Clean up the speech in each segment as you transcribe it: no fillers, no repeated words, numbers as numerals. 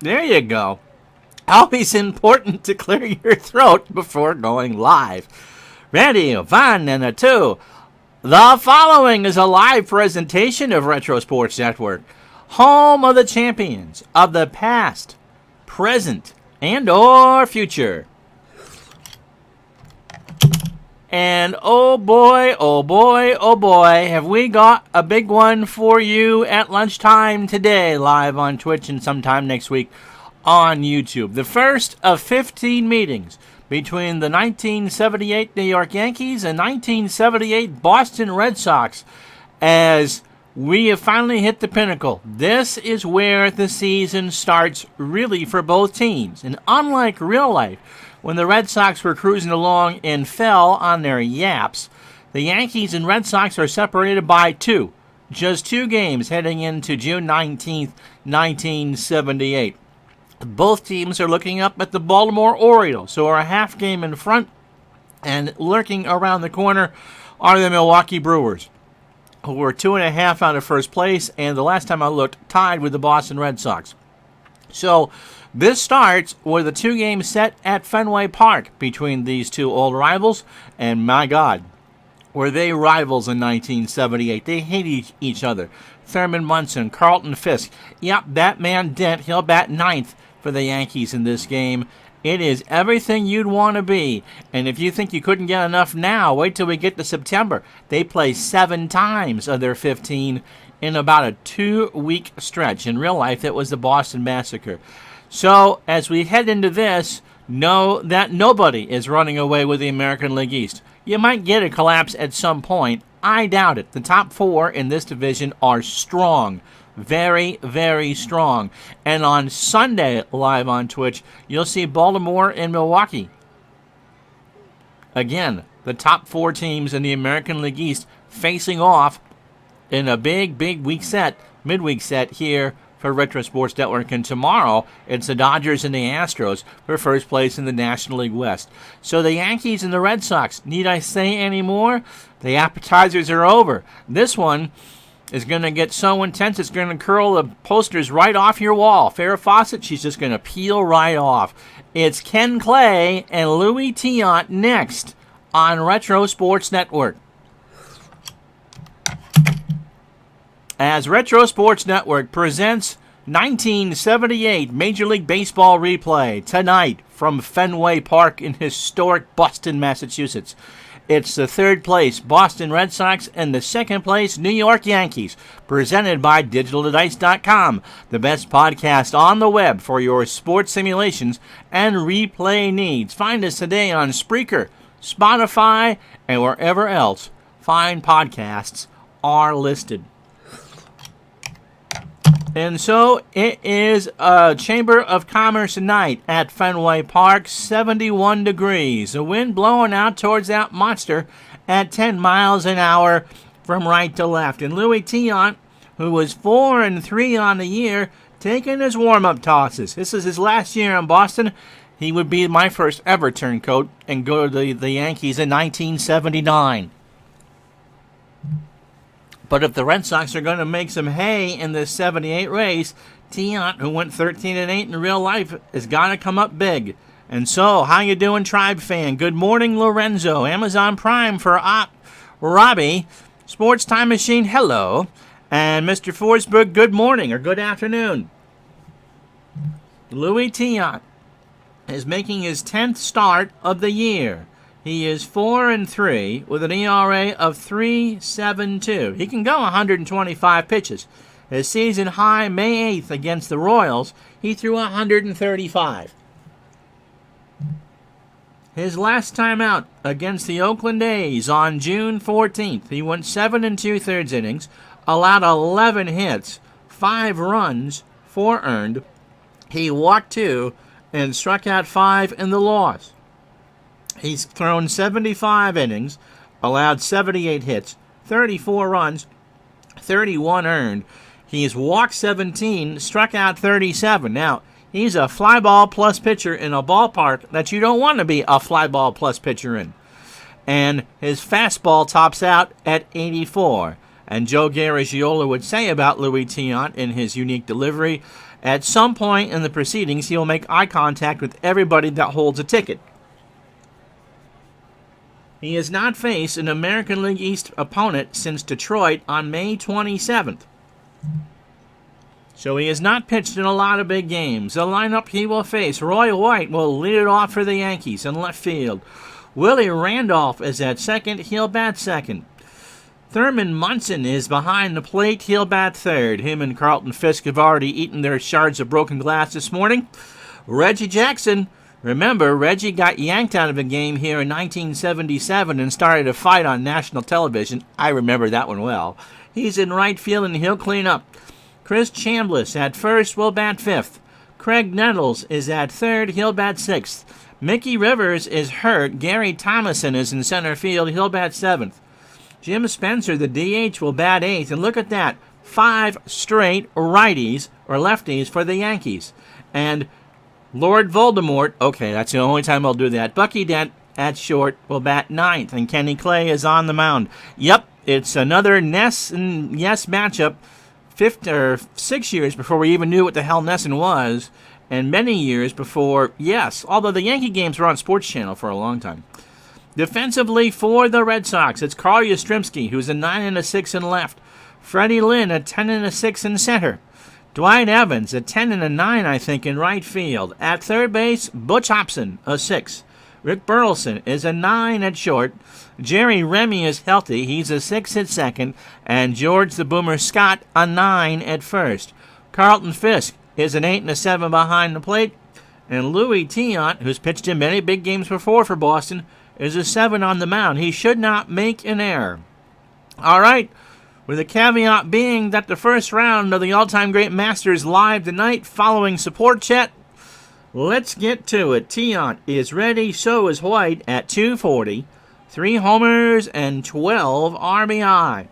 There you go. Always important to clear your throat before going live. Ready, one, and a two. The following is a live presentation of Retro Sports Network, home of the champions of the past, present, and or future. And oh boy, have we got a big one for you at lunchtime today, live on Twitch and sometime next week on YouTube. The first of 15 meetings between the 1978 New York Yankees and 1978 Boston Red Sox, as we have finally hit the pinnacle. This is where the season starts really for both teams. And unlike real life, when the Red Sox were cruising along and fell on their yaps, the Yankees and Red Sox are separated by just two games heading into June 19th, 1978. Both teams are looking up at the Baltimore Orioles, who are a half game in front, and lurking around the corner are the Milwaukee Brewers, who are 2.5 out of first place, and the last time I looked, tied with the Boston Red Sox. So this starts with a 2-game set at Fenway Park between these two old rivals, and my God, were they rivals in 1978. They hate each other. Thurman Munson, Carlton Fisk. Yep, that man Dent, he'll bat ninth for the Yankees in this game. It is everything you'd want to be. And if you think you couldn't get enough now, wait till we get to September. They play 7 times of their 15 in about a 2-week stretch. In real life, it was the Boston Massacre. So, as we head into this, know that nobody is running away with the American League East. You might get a collapse at some point. I doubt it. The top 4 in this division are strong. Very, very strong. And on Sunday, live on Twitch, you'll see Baltimore and Milwaukee. Again, the top 4 teams in the American League East facing off in a big midweek set here for Retro Sports Network. And tomorrow, it's the Dodgers and the Astros for first place in the National League West. So the Yankees and the Red Sox, need I say any more? The appetizers are over. This one is going to get so intense, it's going to curl the posters right off your wall. Farrah Fawcett, she's just going to peel right off. It's Ken Clay and Louis Tiant next on Retro Sports Network. As Retro Sports Network presents 1978 Major League Baseball replay tonight from Fenway Park in historic Boston, Massachusetts. It's the third place Boston Red Sox and the second place New York Yankees, presented by DigitalToDice.com, the best podcast on the web for your sports simulations and replay needs. Find us today on Spreaker, Spotify, and wherever else fine podcasts are listed. And so it is a Chamber of Commerce night at Fenway Park, 71 degrees. The wind blowing out towards that monster at 10 miles an hour from right to left. And Louis Tiant, who was 4-3 on the year, taking his warm-up tosses. This is his last year in Boston. He would be my first ever turncoat and go to the Yankees in 1979. But if the Red Sox are going to make some hay in this 78 race, Tiant, who went 13-8 in real life, has got to come up big. And so, how you doing, Tribe fan? Good morning, Lorenzo. Amazon Prime for Robbie. Sports Time Machine, hello. And Mr. Forsberg, good morning or good afternoon. Louis Tiant is making his 10th start of the year. He is 4-3 with an ERA of 3.72. He can go 125 pitches. His season high May 8th against the Royals, he threw 135. His last time out against the Oakland A's on June 14th, he went 7 2/3 innings, allowed 11 hits, 5 runs, 4 earned. He walked 2 and struck out 5 in the loss. He's thrown 75 innings, allowed 78 hits, 34 runs, 31 earned. He's walked 17, struck out 37. Now, he's a fly ball plus pitcher in a ballpark that you don't want to be a fly ball plus pitcher in. And his fastball tops out at 84. And Joe Garagiola would say about Louis Tiant in his unique delivery, at some point in the proceedings, he will make eye contact with everybody that holds a ticket. He has not faced an American League East opponent since Detroit on May 27th. So he has not pitched in a lot of big games. The lineup he will face: Roy White will lead it off for the Yankees in left field. Willie Randolph is at second. He'll bat second. Thurman Munson is behind the plate. He'll bat third. Him and Carlton Fisk have already eaten their shards of broken glass this morning. Reggie Jackson. Remember, Reggie got yanked out of a game here in 1977 and started a fight on national television. I remember that one well. He's in right field and he'll clean up. Chris Chambliss at first will bat fifth. Craig Nettles is at third. He'll bat sixth. Mickey Rivers is hurt. Gary Thomason is in center field. He'll bat seventh. Jim Spencer, the DH, will bat eighth. And look at that. 5 straight righties or lefties for the Yankees. And Lord Voldemort, okay, that's the only time I'll do that. Bucky Dent at short will bat ninth. And Kenny Clay is on the mound. Yep, it's another Ness and Yes matchup. 6 years before we even knew what the hell Nesson was, and many years before Yes, although the Yankee games were on Sports Channel for a long time. Defensively for the Red Sox, it's Carl Yastrzemski, who's a 9 and a 6 in left. Freddie Lynn, a 10 and a 6 in center. Dwight Evans, a 10 and a 9, I think, in right field. At third base, Butch Hobson, a 6. Rick Burleson is a 9 at short. Jerry Remy is healthy. He's a 6 at second. And George the Boomer Scott, a 9 at first. Carlton Fisk is an 8 and a 7 behind the plate. And Louis Tiant, who's pitched in many big games before for Boston, is a 7 on the mound. He should not make an error. All right, with the caveat being that the first round of the All-Time Great Masters live tonight following support chat. Let's get to it. Tiant is ready, so is White at 240. 3 homers and 12 RBI.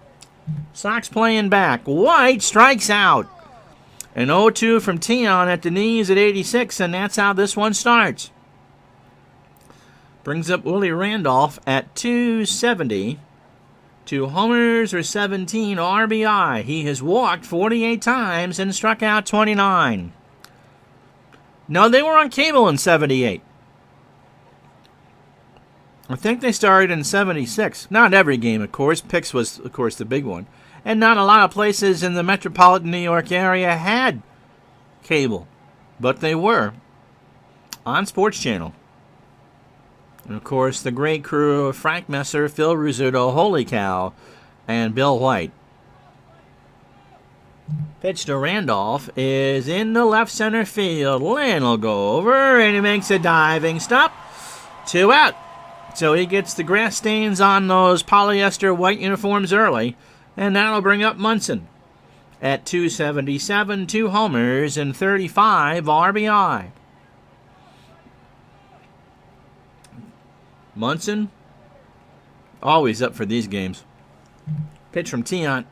Sox playing back. White strikes out. An 0-2 from Tiant at the knees at 86, and that's how this one starts. Brings up Willie Randolph at 270. 2 homers or 17 RBI. He has walked 48 times and struck out 29. No, they were on cable in 78. I think they started in 76. Not every game, of course. Pix was, of course, the big one. And not a lot of places in the metropolitan New York area had cable. But they were on Sports Channel. And, of course, the great crew of Frank Messer, Phil Rizzuto, Holy Cow, and Bill White. Pitch to Randolph is in the left center field. Lynn will go over, and he makes a diving stop. 2 out. So he gets the grass stains on those polyester white uniforms early, and that'll bring up Munson at 277, 2 homers, and 35 RBI. Munson, always up for these games. Pitch from Tiant,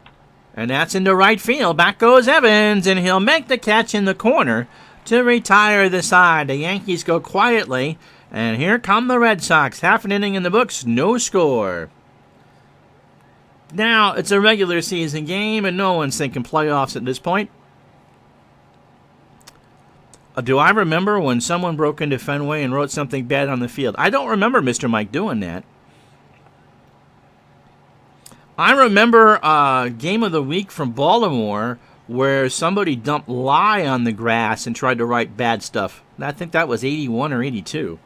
and that's into right field. Back goes Evans, and he'll make the catch in the corner to retire the side. The Yankees go quietly, and here come the Red Sox. Half an inning in the books, no score. Now, it's a regular season game, and no one's thinking playoffs at this point. Do I remember when someone broke into Fenway and wrote something bad on the field? I don't remember Mr. Mike doing that. I remember a game of the week from Baltimore where somebody dumped lye on the grass and tried to write bad stuff. I think that was 81 or 82.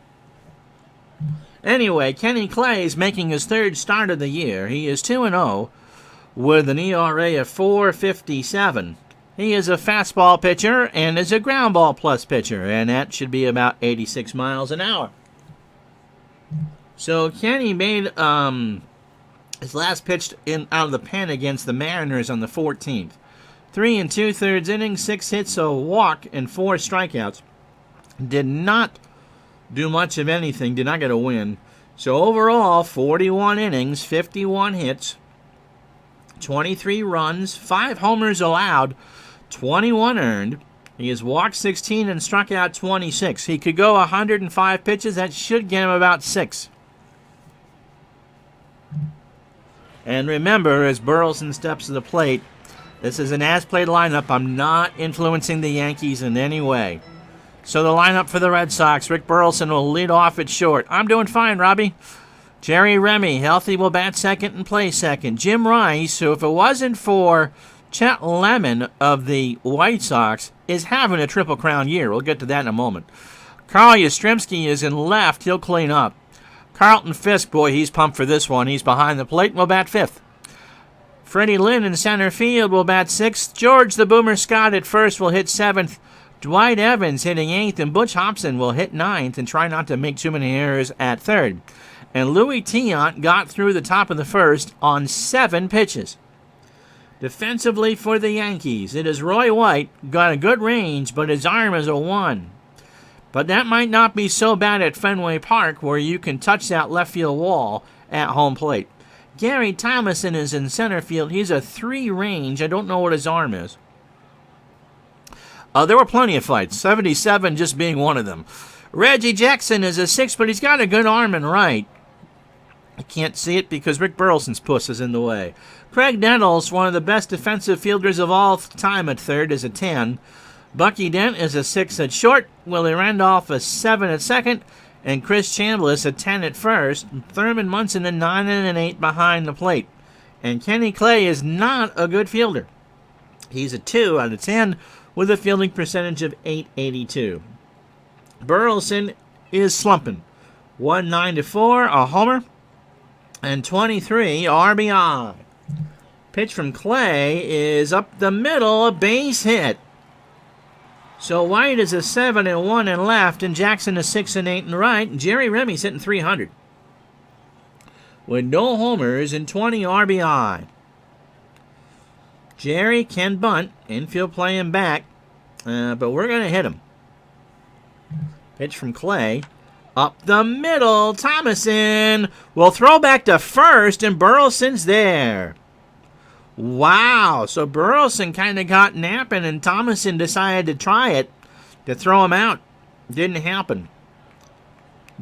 Anyway, Kenny Clay is making his 3rd start of the year. He is 2-0 with an ERA of 4.57. He is a fastball pitcher and is a ground ball plus pitcher, and that should be about 86 miles an hour. So Kenny made his last pitch out of the pen against the Mariners on the 14th. 3 2/3 innings, 6 hits, a walk, and 4 strikeouts. Did not do much of anything, did not get a win. So overall, 41 innings, 51 hits, 23 runs, 5 homers allowed, 21 earned. He has walked 16 and struck out 26. He could go 105 pitches. That should get him about 6. And remember, as Burleson steps to the plate, this is an as-played lineup. I'm not influencing the Yankees in any way. So the lineup for the Red Sox, Rick Burleson will lead off at short. I'm doing fine, Robbie. Jerry Remy, healthy, will bat second and play second. Jim Rice, who if it wasn't for Chet Lemon of the White Sox, is having a Triple Crown year. We'll get to that in a moment. Carl Yastrzemski is in left. He'll clean up. Carlton Fisk, boy, he's pumped for this one. He's behind the plate and will bat fifth. Freddie Lynn in center field will bat sixth. George the Boomer Scott at first will hit seventh. Dwight Evans hitting eighth, and Butch Hobson will hit ninth and try not to make too many errors at third. And Louis Tiant got through the top of the first on 7 pitches. Defensively for the Yankees, it is Roy White, got a good range, but his arm is a 1. But that might not be so bad at Fenway Park, where you can touch that left field wall at home plate. Gary Thomason is in center field. He's a 3 range. I don't know what his arm is. There were plenty of fights, 77 just being one of them. Reggie Jackson is a 6, but he's got a good arm and right. I can't see it because Rick Burleson's puss is in the way. Craig Nettles, one of the best defensive fielders of all time at third, is a 10. Bucky Dent is a 6 at short. Willie Randolph a 7 at second. And Chris Chambliss a 10 at first. Thurman Munson a 9 and an 8 behind the plate. And Kenny Clay is not a good fielder. He's a 2 out of 10 with a fielding percentage of .882. Burleson is slumping. 194, a homer, and 23 RBI. Pitch from Clay is up the middle, a base hit. So White is a 7 and 1 in left, and Jackson a 6 and 8 in right, and Jerry Remy's hitting 300. With no homers and 20 RBI. Jerry can bunt, infield playing back, but we're going to hit him. Pitch from Clay. Up the middle, Thomason will throw back to first, and Burleson's there. Wow, so Burleson kind of got napping, and Thomason decided to try it to throw him out. Didn't happen.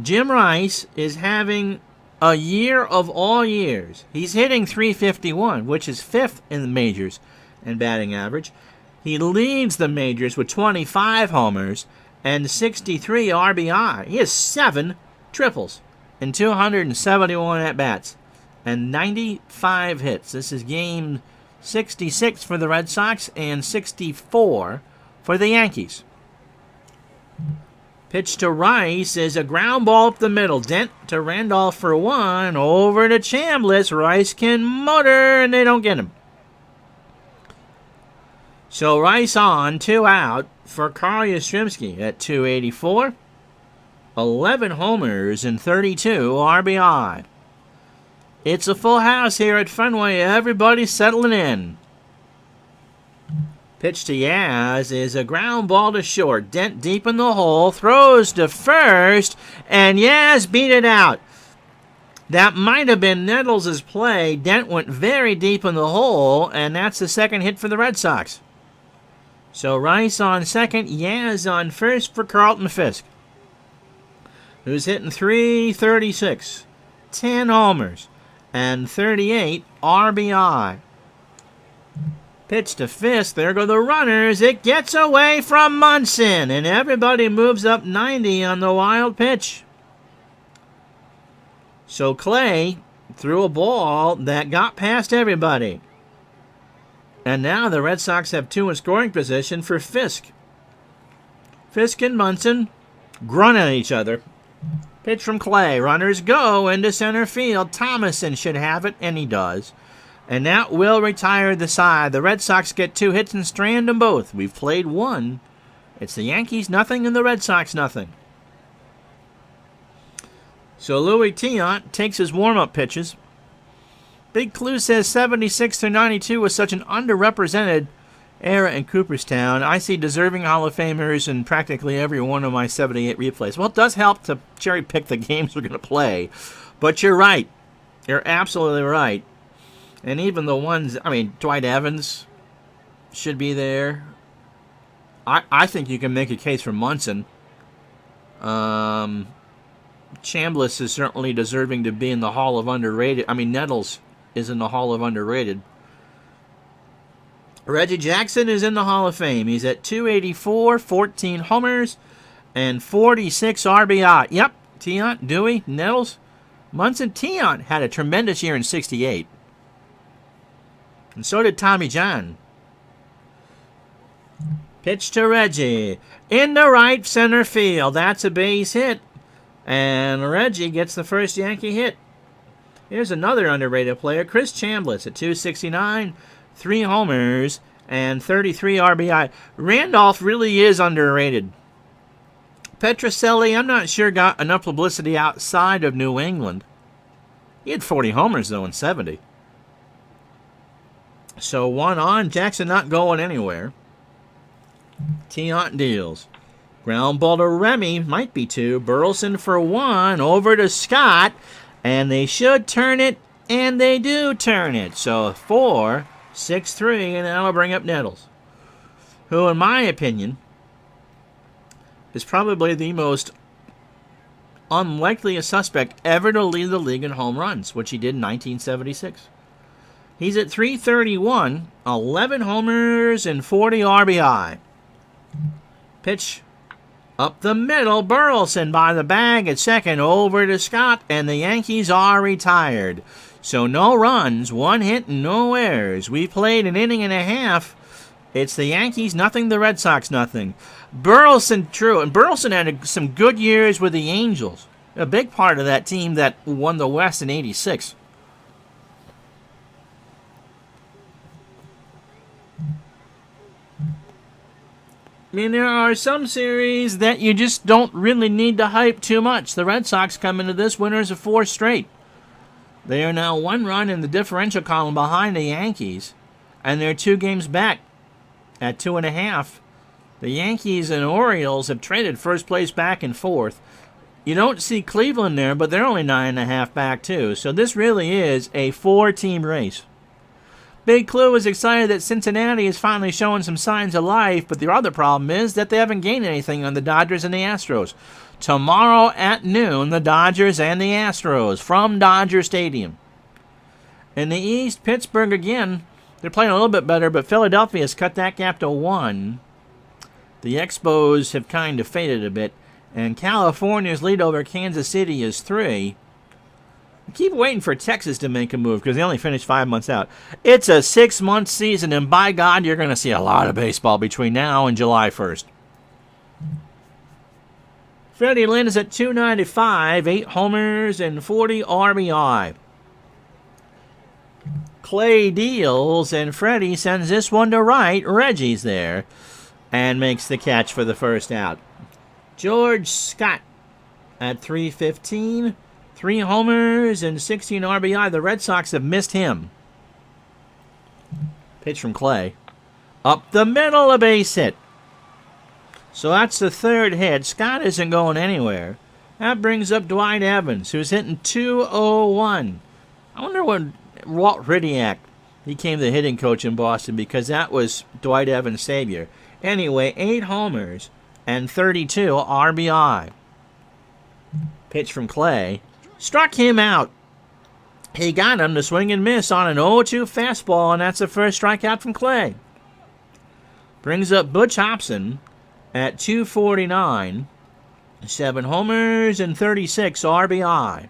Jim Rice is having a year of all years. He's hitting .351, which is 5th in the majors in batting average. He leads the majors with 25 homers and 63 RBI. He has 7 triples and 271 at-bats and 95 hits. This is game 66 for the Red Sox and 64 for the Yankees. Pitch to Rice is a ground ball up the middle. Dent to Randolph for 1. Over to Chambliss. Rice can motor, and they don't get him. So Rice on, 2 out for Carl Yastrzemski at 284. 11 homers and 32 RBI. It's a full house here at Fenway. Everybody's settling in. Pitch to Yaz is a ground ball to short. Dent deep in the hole, throws to first, and Yaz beat it out. That might have been Nettles' play. Dent went very deep in the hole, and that's the second hit for the Red Sox. So Rice on second, Yaz on first for Carlton Fisk, who's hitting .336, 10 homers, and 38 RBI. Pitch to Fisk. There go the runners. It gets away from Munson, and everybody moves up 90 on the wild pitch. So Clay threw a ball that got past everybody. And now the Red Sox have 2 in scoring position for Fisk. Fisk and Munson grunt at each other. Pitch from Clay. Runners go into center field. Thomason should have it, and he does. And that will retire the side. The Red Sox get 2 hits and strand them both. We've played 1. It's the Yankees nothing and the Red Sox nothing. So Louis Tiant takes his warm-up pitches. Big Clue says 76 to 92 was such an underrepresented era in Cooperstown. I see deserving Hall of Famers in practically every one of my 78 replays. Well, it does help to cherry pick the games we're going to play. But you're right. You're absolutely right. And even the ones, Dwight Evans should be there. I think you can make a case for Munson. Chambliss is certainly deserving to be in the Hall of Underrated. Nettles is in the Hall of Underrated. Reggie Jackson is in the Hall of Fame. He's at 284, 14 homers, and 46 RBI. Yep, Tiant, Dewey, Nettles, Munson. Tiant had a tremendous year in 68. And so did Tommy John. Pitch to Reggie. In the right center field. That's a base hit. And Reggie gets the first Yankee hit. Here's another underrated player, Chris Chambliss at 269, 3 homers, and 33 RBI. Randolph really is underrated. Petrocelli, I'm not sure, got enough publicity outside of New England. He had 40 homers, though, in 70. So 1 on. Jackson not going anywhere. Tiant deals. Ground ball to Remy. Might be 2. Burleson for 1. Over to Scott. And they should turn it. And they do turn it. So 4, 6, 3. And that'll bring up Nettles, who, in my opinion, is probably the most unlikely suspect ever to lead the league in home runs, which he did in 1976. He's at 331, 11 homers, and 40 RBI. Pitch up the middle. Burleson by the bag at second. Over to Scott, and the Yankees are retired. So no runs, 1 hit, and no errors. We played an inning and a half. It's the Yankees nothing, the Red Sox nothing. Burleson, true, and Burleson had some good years with the Angels. A big part of that team that won the West in 86. I mean, there are some series that you just don't really need to hype too much. The Red Sox come into this winners of 4 straight. They are now 1 run in the differential column behind the Yankees, and they're 2 games back at 2.5. The Yankees and Orioles have traded first place back and forth. You don't see Cleveland there, but they're only 9.5 back too. So this really is a 4-team race. Big Clue is excited that Cincinnati is finally showing some signs of life, but the other problem is that they haven't gained anything on the Dodgers and the Astros. Tomorrow at noon, the Dodgers and the Astros from Dodger Stadium. In the East, Pittsburgh again, they're playing a little bit better, but Philadelphia has cut that gap to 1. The Expos have kind of faded a bit, and California's lead over Kansas City is 3. I keep waiting for Texas to make a move because they only finished 5 months out. It's a 6-month season, and by God, you're going to see a lot of baseball between now and July 1st. Freddie Lynn is at 295, 8 homers, and 40 RBI. Clay deals, and Freddie sends this one to right. Reggie's there and makes the catch for the first out. George Scott at 315. 3 homers and 16 RBI. The Red Sox have missed him. Pitch from Clay. Up the middle, a base hit. So that's the 3rd hit. Scott isn't going anywhere. That brings up Dwight Evans, who's hitting .201. I wonder when Walt Riddiak became the hitting coach in Boston, because that was Dwight Evans' savior. Anyway, 8 homers and 32 RBI. Pitch from Clay. Struck him out. He got him to swing and miss on an 0-2 fastball, and that's the first strikeout from Clay. Brings up Butch Hobson at 249. 7 homers and 36 RBI.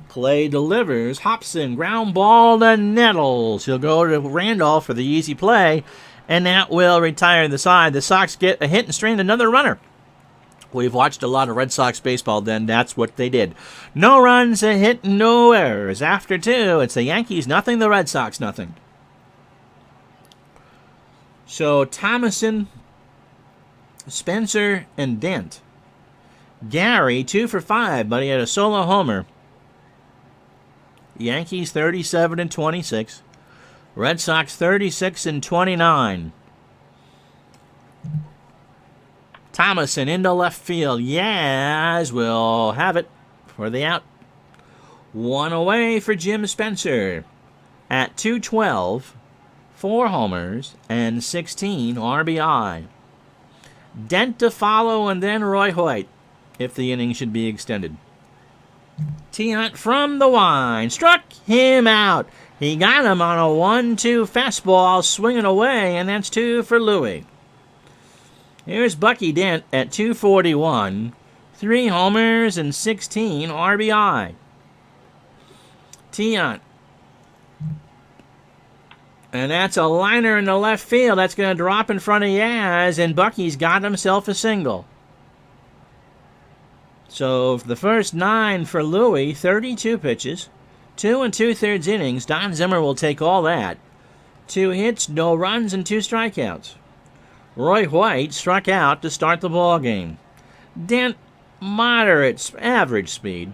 Clay delivers. Hobson, ground ball to Nettles. He'll go to Randolph for the easy play, and that will retire the side. The Sox get a hit and strand another runner. We've watched a lot of Red Sox baseball then. That's what they did. No runs, a hit, no errors. After 2, it's the Yankees nothing, the Red Sox nothing. So Thomason, Spencer, and Dent. Gary, 2 for 5, but he had a solo homer. Yankees 37-26. Red Sox 36-29. Thomason into left field. Yaz will have it for the out. 1 away for Jim Spencer at 212, 4 homers, and 16 RBI. Dent to follow, and then Roy Hoyt if the inning should be extended. T-Hunt from the line. Struck him out. He got him on a 1-2 fastball swinging away, and that's 2 for Louie. Here's Bucky Dent at 241. 3 homers and 16 RBI. T-Hunt. And that's a liner in the left field. That's going to drop in front of Yaz, and Bucky's got himself a single. So the first 9 for Louie, 32 pitches, 2 2/3 innings. Don Zimmer will take all that. 2 hits, no runs, and 2 strikeouts. Roy White struck out to start the ball game. Dent, moderate, average speed.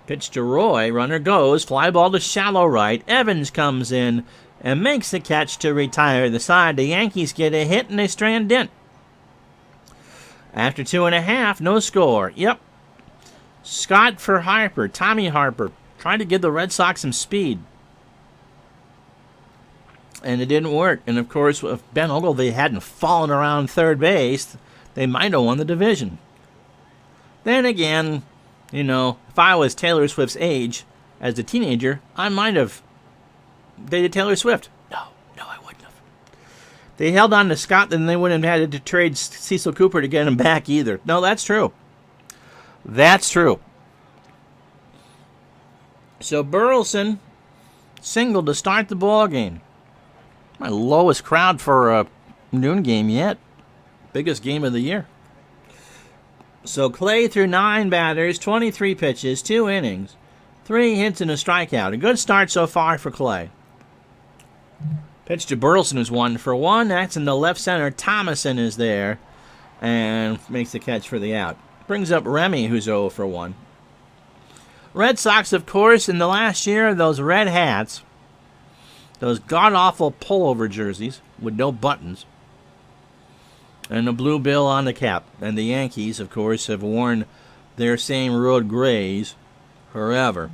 Pitch to Roy, runner goes, fly ball to shallow right. Evans comes in and makes the catch to retire the side. The Yankees get a hit and they strand Dent. After 2.5, no score. Yep. Scott for Harper, Tommy Harper, trying to give the Red Sox some speed. And it didn't work. And, of course, if Ben Ogilvie hadn't fallen around third base, they might have won the division. Then again, you know, if I was Taylor Swift's age as a teenager, I might have dated Taylor Swift. No, I wouldn't have. They held on to Scott, then they wouldn't have had to trade Cecil Cooper to get him back either. No, that's true. That's true. So Burleson singled to start the ball game. My lowest crowd for a noon game yet. Biggest game of the year. So Clay threw 9 batters, 23 pitches, 2 innings, 3 hits and a strikeout. A good start so far for Clay. Pitch to Burleson is 1 for 1. That's in the left center. Thomason is there and makes the catch for the out. Brings up Remy, who's 0 for 1. Red Sox, of course, in the last year, those red hats, those god-awful pullover jerseys with no buttons, and the blue bill on the cap. And the Yankees, of course, have worn their same road grays forever.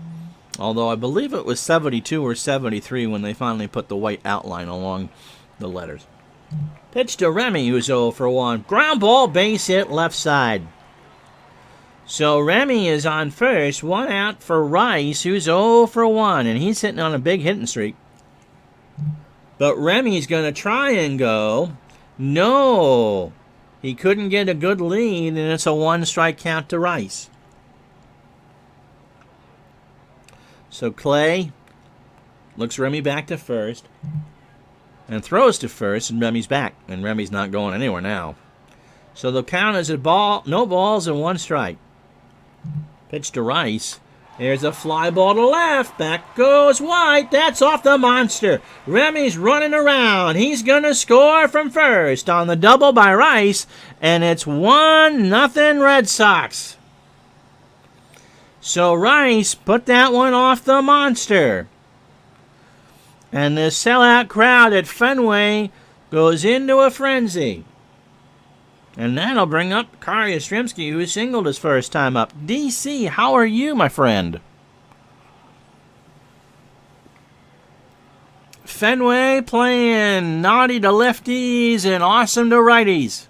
Although I believe it was 72 or 73 when they finally put the white outline along the letters. Pitch to Remy, who's 0 for 1. Ground ball, base hit, left side. So Remy is on first, 1 out for Rice, who's 0 for 1, and he's sitting on a big hitting streak. But Remy's going to try and go. No, he couldn't get a good lead, and it's a 1-strike count to Rice. So Clay looks Remy back to first and throws to first, and Remy's back, and Remy's not going anywhere now. So the count is no balls and 1 strike. Pitch to Rice. There's a fly ball to left. Back goes White. That's off the monster. Remy's running around. He's going to score from first on the double by Rice, and it's 1-0 Red Sox. So Rice put that one off the monster. And the sellout crowd at Fenway goes into a frenzy. And that'll bring up Kari Yastrzemski, who singled his first time up. DC, how are you, my friend? Fenway playing naughty to lefties and awesome to righties.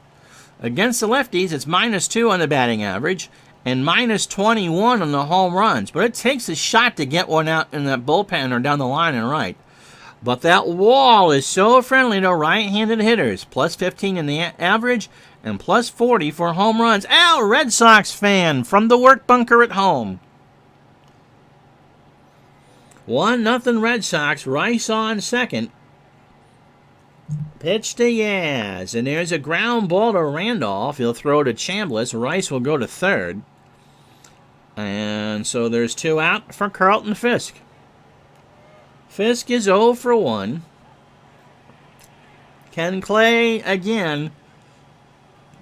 Against the lefties, it's -2 on the batting average and -21 on the home runs. But it takes a shot to get one out in that bullpen or down the line and right. But that wall is so friendly to right-handed hitters. +15 in the average and +40 for home runs. Al, Red Sox fan from the work bunker at home. 1-0 Red Sox. Rice on second. Pitch to Yaz. And there's a ground ball to Randolph. He'll throw to Chambliss. Rice will go to third. And so there's 2 out for Carlton Fisk. Fisk is 0 for 1. Ken Clay, again,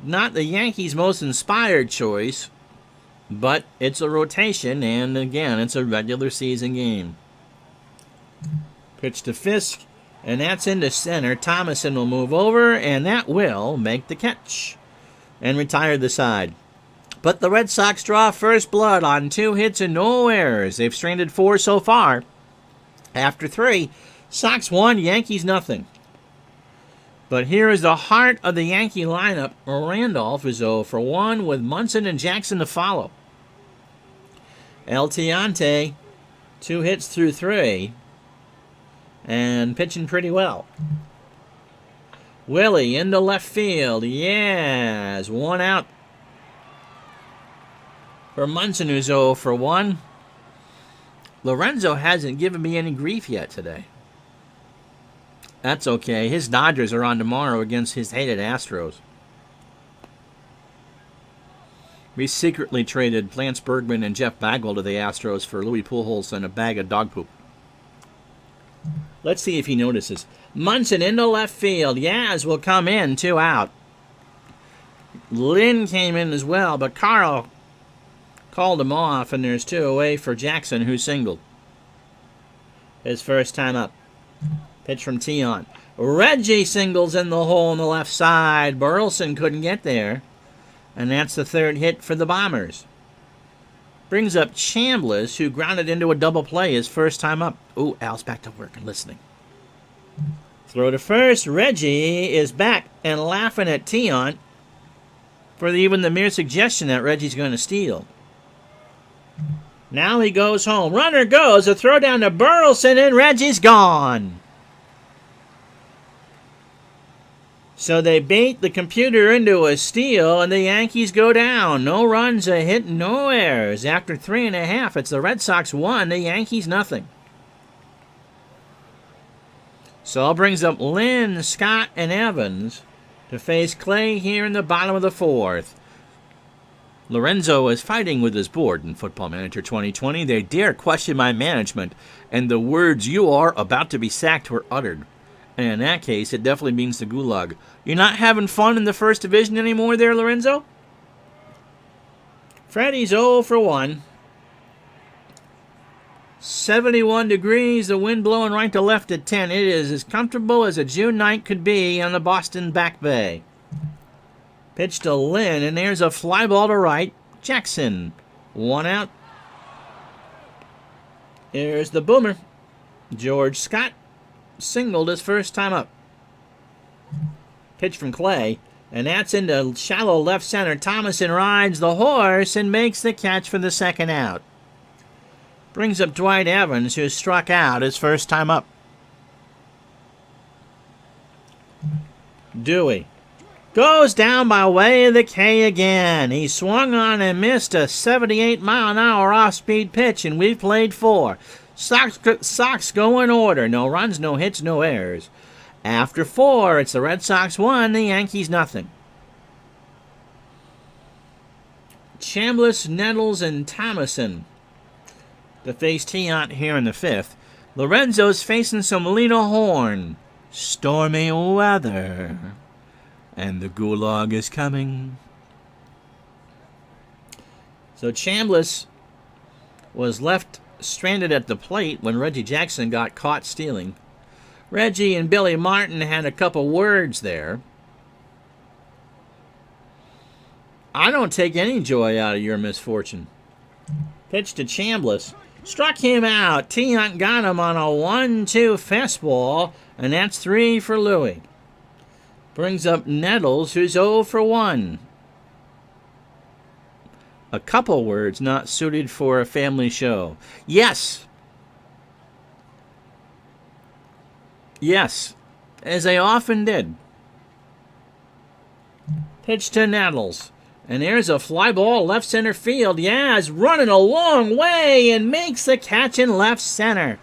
not the Yankees' most inspired choice, but it's a rotation, and again, it's a regular season game. Pitch to Fisk, and that's into center. Thomason will move over, and that will make the catch and retire the side. But the Red Sox draw first blood on 2 hits and no errors. They've stranded 4 so far. After 3, Sox 1, Yankees nothing. But here is the heart of the Yankee lineup. Randolph is 0 for 1 with Munson and Jackson to follow. El Tiante, 2 hits through 3, and pitching pretty well. Willie into left field. Yes, 1 out for Munson, who's 0 for 1. Lorenzo hasn't given me any grief yet today. That's okay. His Dodgers are on tomorrow against his hated Astros. We secretly traded Lance Bergman and Jeff Bagwell to the Astros for Louis Pujols and a bag of dog poop. Let's see if he notices. Munson into left field. Yaz will come in, 2 out. Lynn came in as well, but Carl called him off, and there's 2 away for Jackson, who singled. His first time up. Pitch from Tion. Reggie singles in the hole on the left side. Burleson couldn't get there. And that's the 3rd hit for the Bombers. Brings up Chambliss, who grounded into a double play his first time up. Ooh, Al's back to work and listening. Throw to first. Reggie is back and laughing at Tion for even the mere suggestion that Reggie's going to steal. Now he goes home. Runner goes. A throw down to Burleson, and Reggie's gone. So they bait the computer into a steal, and the Yankees go down. No runs, a hit, no errors. After 3.5, it's the Red Sox 1, the Yankees nothing. So it brings up Lynn, Scott, and Evans to face Clay here in the bottom of the 4th. Lorenzo is fighting with his board in Football Manager 2020. They dare question my management, and the words "you are about to be sacked" were uttered. And in that case, it definitely means the gulag. You're not having fun in the first division anymore there, Lorenzo? Freddie's 0 for 1. 71 degrees, the wind blowing right to left at 10. It is as comfortable as a June night could be on the Boston Back Bay. Pitch to Lynn, and there's a fly ball to right. Jackson, 1 out. Here's the boomer. George Scott singled his first time up. Pitch from Clay, and that's into shallow left center. Thomason rides the horse and makes the catch for the 2nd out. Brings up Dwight Evans, who struck out his first time up. Dewey goes down by way of the K again. He swung on and missed a 78-mile-an-hour off-speed pitch, and we've played 4. Sox go in order. No runs, no hits, no errors. After 4, it's the Red Sox 1, the Yankees nothing. Chambliss, Nettles, and Thomason to face Tiant here in the 5th. Lorenzo's facing some Lena Horn. Stormy weather. And the gulag is coming. So Chambliss was left stranded at the plate when Reggie Jackson got caught stealing. Reggie and Billy Martin had a couple words there. I don't take any joy out of your misfortune. Pitch to Chambliss. Struck him out. Tiant got him on a 1-2 fastball, and that's 3 for Louis. Brings up Nettles, who's 0 for 1. A couple words not suited for a family show. Yes. Yes, as they often did. Pitch to Nettles. And there's a fly ball left center field. Yaz running a long way and makes the catch in left center.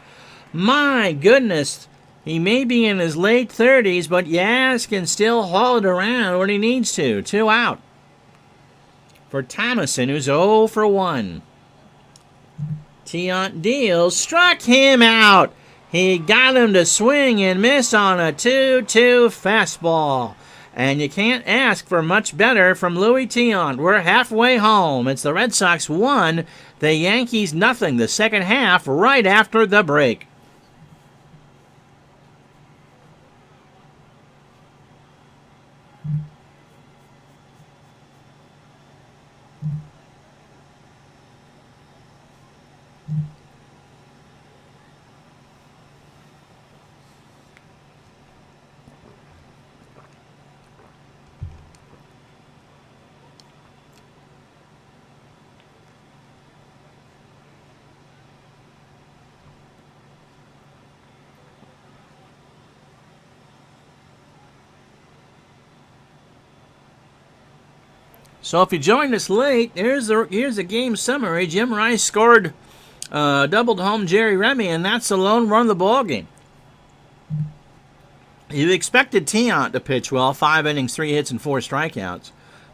My goodness. He may be in his late 30s, but Yaz can still haul it around when he needs to. 2 out. For Thomason, who's 0 for 1. Tiant deals. Struck him out. He got him to swing and miss on a 2-2 fastball. And you can't ask for much better from Louis Tiant. We're halfway home. It's the Red Sox 1, the Yankees nothing. The 2nd half right after the break. So if you joined us late, here's the game summary. Jim Rice scored, doubled home Jerry Remy, and that's the lone run of the ball game. You expected Tiant to pitch well, 5 innings, 3 hits, and 4 strikeouts.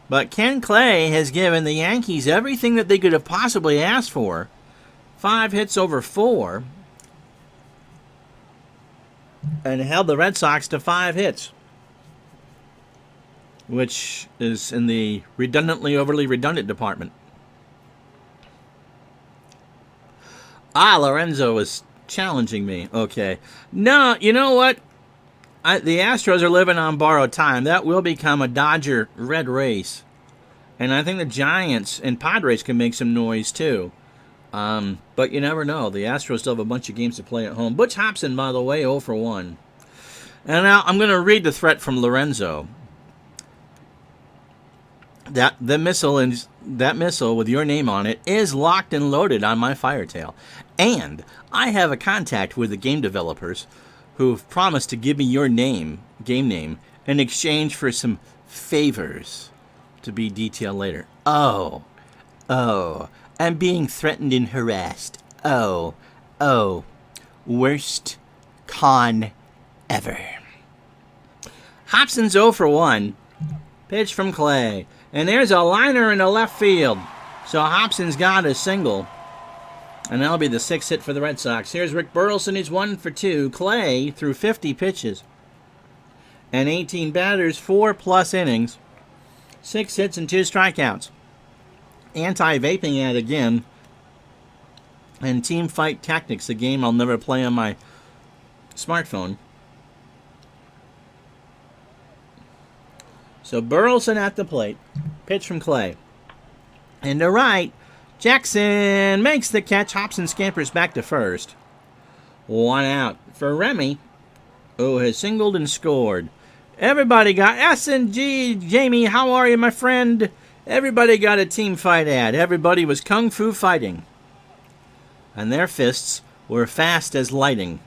But Ken Clay has given the Yankees everything that they could have possibly asked for. 5 hits over 4. And held the Red Sox to 5 hits. Which is in the overly redundant department. Lorenzo is challenging me. Okay. No, you know what? The Astros are living on borrowed time. That will become a Dodger red race. And I think the Giants and Padres can make some noise, too. But you never know. The Astros still have a bunch of games to play at home. Butch Hobson, by the way, 0 for 1. And now I'm going to read the threat from Lorenzo. That missile with your name on it is locked and loaded on my Firetail. And I have a contact with the game developers who've promised to give me your game name, in exchange for some favors to be detailed later. Oh, I'm being threatened and harassed. Oh, worst con ever. Hobson's 0 for 1. Pitch from Clay. And there's a liner in the left field. So Hobson's got a single. And that'll be the 6th hit for the Red Sox. Here's Rick Burleson. He's 1 for 2. Clay threw 50 pitches. And 18 batters, 4+ innings. 6 hits and 2 strikeouts. Anti-vaping ad again. And Team Fight Tactics, a game I'll never play on my smartphone. So Burleson at the plate. Pitch from Clay. And to right, Jackson makes the catch. Hobson scampers back to first. 1 out for Remy, who has singled and scored. Everybody got S&G. Jamie, how are you, my friend? Everybody got a Team Fight ad. Everybody was kung fu fighting. And their fists were fast as lightning.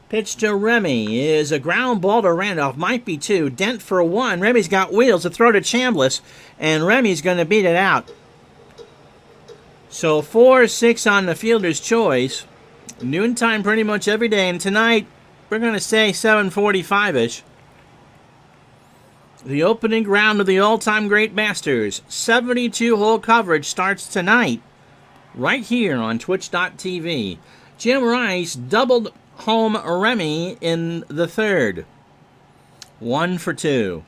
Pitch to Remy is a ground ball to Randolph. Might be 2. Dent for 1. Remy's got wheels to throw to Chambliss. And Remy's going to beat it out. So 4-6 on the fielder's choice. Noontime pretty much every day. And tonight, we're going to say 7:45-ish. The opening round of the all-time great Masters. 72-hole coverage starts tonight. Right here on Twitch.tv. Jim Rice doubled home Remy in the 3rd. 1 for 2.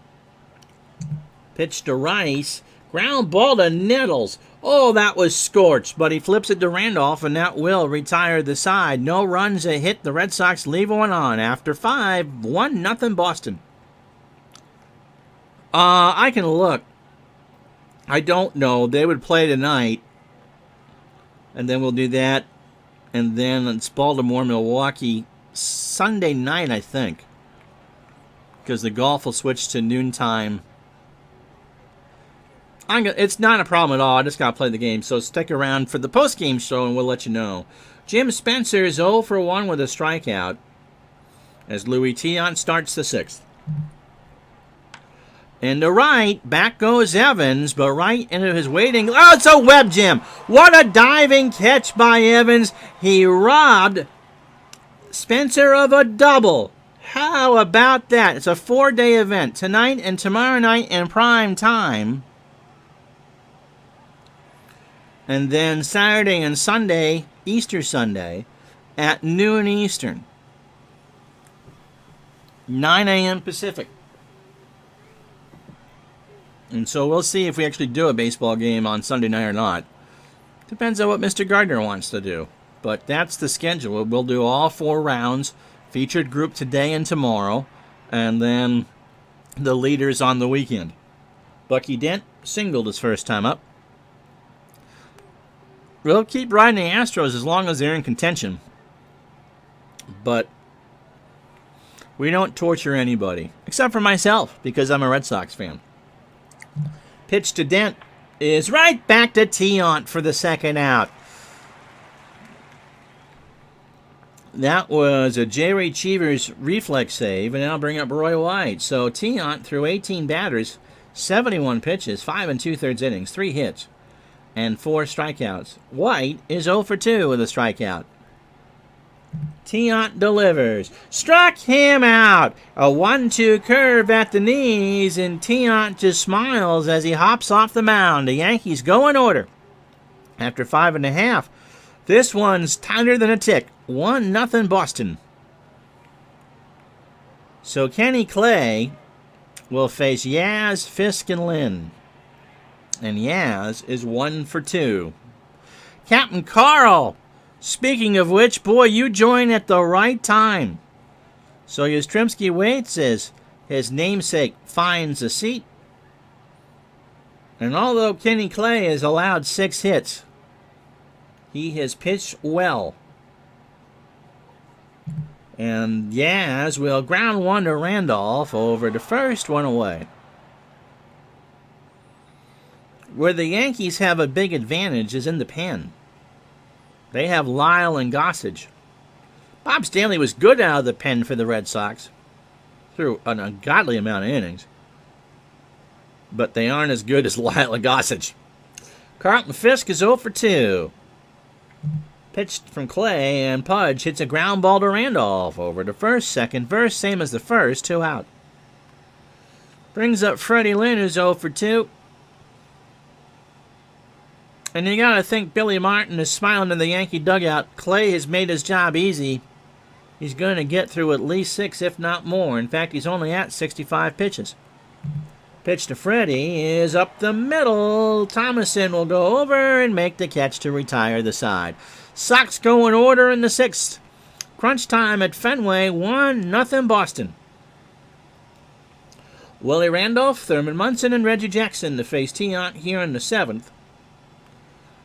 Pitch to Rice. Ground ball to Nettles. Oh, that was scorched, but he flips it to Randolph, and that will retire the side. No runs, a hit. The Red Sox leave one on after 5. 1-0 Boston. I can look. I don't know. They would play tonight, and then we'll do that. And then it's Baltimore, Milwaukee, Sunday night, I think. Because the golf will switch to noontime. It's not a problem at all. I just got to play the game. So stick around for the post-game show, and we'll let you know. Jim Spencer is 0 for 1 with a strikeout. As Louis Tiant starts the 6th. And to right, back goes Evans, but right into his waiting. Oh, it's a web jam. What a diving catch by Evans. He robbed Spencer of a double. How about that? It's a 4-day event. Tonight and tomorrow night in prime time. And then Saturday and Sunday, Easter Sunday, at noon Eastern. 9 a.m. Pacific. And so we'll see if we actually do a baseball game on Sunday night or not. Depends on what Mr. Gardner wants to do. But that's the schedule. We'll do all 4 rounds. Featured group today and tomorrow. And then the leaders on the weekend. Bucky Dent singled his first time up. We'll keep riding the Astros as long as they're in contention. But we don't torture anybody. Except for myself, because I'm a Red Sox fan. Pitch to Dent is right back to Tiant for the 2nd out. That was a Jerry Cheever's reflex save, and I'll bring up Roy White. So Tiant threw 18 batters, 71 pitches, 5 2/3 innings, 3 hits, and 4 strikeouts. White is 0 for 2 with a strikeout. Tiant delivers. Struck him out. A 1-2 curve at the knees, and Tiant just smiles as he hops off the mound. The Yankees go in order. After 5.5, this one's tighter than a tick. 1-0 Boston. So Kenny Clay will face Yaz, Fisk, and Lynn. And Yaz is 1 for 2. Captain Carl. Speaking of which, boy, you join at the right time. So Yastrzemski waits as his namesake finds a seat. And although Kenny Clay has allowed 6 hits, he has pitched well. And Yaz will ground one to Randolph over the first, one away. Where the Yankees have a big advantage is in the pen. They have Lyle and Gossage. Bob Stanley was good out of the pen for the Red Sox through an ungodly amount of innings. But they aren't as good as Lyle and Gossage. Carlton Fisk is 0 for 2. Pitched from Clay, and Pudge hits a ground ball to Randolph over the first, second verse, same as the first, 2 out. Brings up Freddie Lynn, who's 0 for 2. And you gotta think Billy Martin is smiling in the Yankee dugout. Clay has made his job easy. He's going to get through at least 6, if not more. In fact, he's only at 65 pitches. Pitch to Freddie is up the middle. Thomason will go over and make the catch to retire the side. Sox go in order in the 6th. Crunch time at Fenway, 1-0 Boston. Willie Randolph, Thurman Munson, and Reggie Jackson to face Tiant here in the 7th.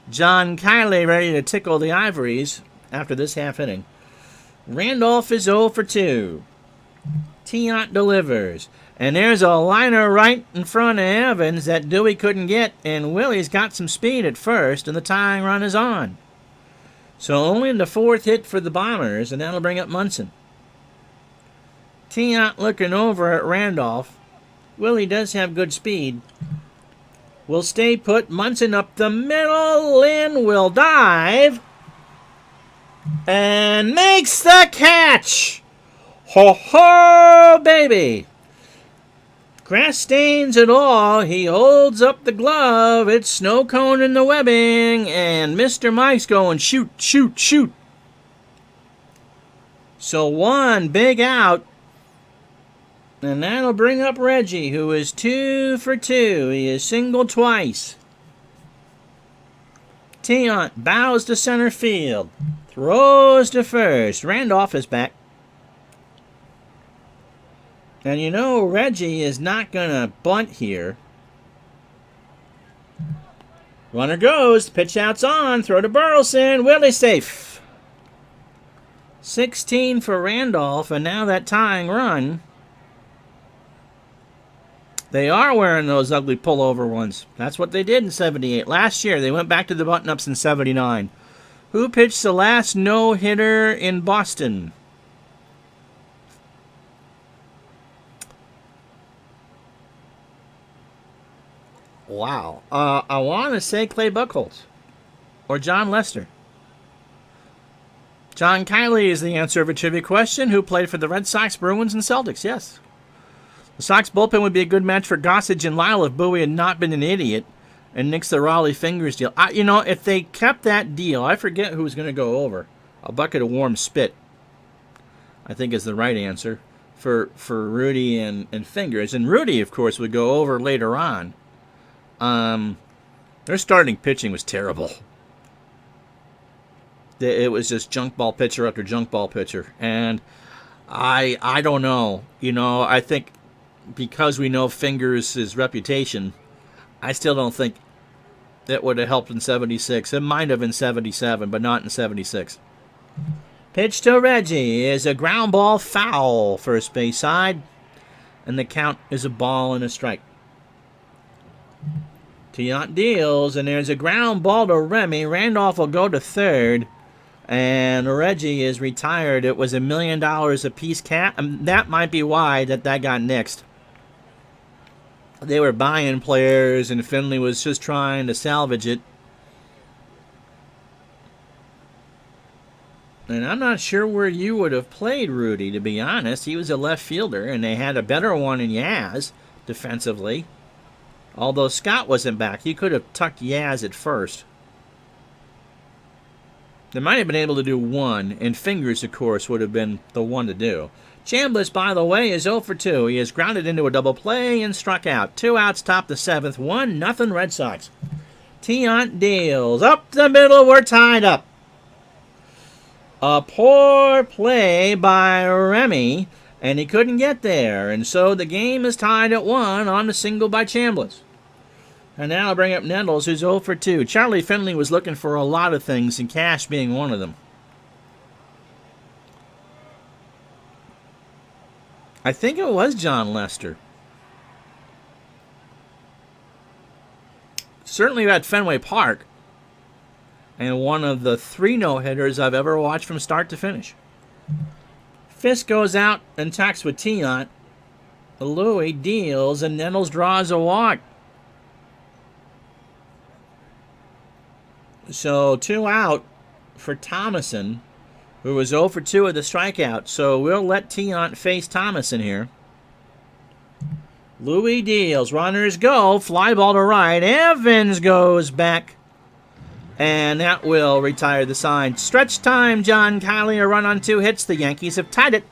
John Kiley ready to tickle the ivories after this half inning. Randolph is 0 for 2. Tiant delivers. And there's a liner right in front of Evans that Dewey couldn't get, and Willie's got some speed at first, and the tying run is on. So only the 4th hit for the Bombers, and that'll bring up Munson. Tiant looking over at Randolph. Willie does have good speed. Will stay put. Munson up the middle. Lynn will dive. And makes the catch. Ho ho, baby. Grass stains and all. He holds up the glove. It's snow cone in the webbing. And Mr. Mike's going shoot, shoot, shoot. So 1 big out. And that'll bring up Reggie, who is 2 for 2. He is singled twice. Tiant bows to center field. Throws to first. Randolph is back. And you know Reggie is not going to bunt here. Runner goes. Pitch out's on. Throw to Burleson. Willie safe. 16 for Randolph, and now that tying run. They are wearing those ugly pullover ones. That's what they did in 78. Last year, they went back to the button-ups in 79. Who pitched the last no-hitter in Boston? Wow. I want to say Clay Buchholz or John Lester. John Kiley is the answer of a trivia question. Who played for the Red Sox, Bruins, and Celtics? Yes. The Sox bullpen would be a good match for Gossage and Lyle if Bowie had not been an idiot and nixed the Raleigh Fingers deal. If they kept that deal, I forget who was going to go over. A bucket of warm spit, I think, is the right answer for Rudy and Fingers. And Rudy, of course, would go over later on. Their starting pitching was terrible. It was just junk ball pitcher after junk ball pitcher. And I don't know. I think because we know Fingers' reputation, I still don't think it would have helped in 76. It might have in 77, but not in 76. Pitch to Reggie is a ground ball foul, first base side, and the count is a ball and a strike. Tiant deals, and there's a ground ball to Remy. Randolph will go to third, and Reggie is retired. It was $1 million apiece. That might be why that got nixed. they were buying players, and Finley was just trying to salvage it. And I'm not sure where you would have played Rudy, to be honest. He was a left fielder, and they had a better one in Yaz defensively. Although Scott wasn't back, you could have tucked Yaz at first. They might have been able to do one, and Fingers, of course, would have been the one to do. Chambliss, by the way, is 0 for 2. He is grounded into a double play and struck out. 2 outs, top the 7th. 1-0 Red Sox. Tiant deals. Up the middle, we're tied up. A poor play by Remy, and he couldn't get there. And so the game is tied at 1 on the single by Chambliss. And now I'll bring up Nettles, who's 0 for 2. Charlie Finley was looking for a lot of things, and cash being one of them. I think it was John Lester. Certainly at Fenway Park. And one of the 3 no-hitters I've ever watched from start to finish. Fisk goes out and attacks with Tiant. Louis deals, and Nettles draws a walk. So 2 out for Thomason, who was 0 for 2 of the strikeout. So we'll let Tiant face Thomason here. Louis deals. Runners go. Fly ball to right. Evans goes back. And that will retire the side. Stretch time, John Kiley. A run on 2 hits. The Yankees have tied it.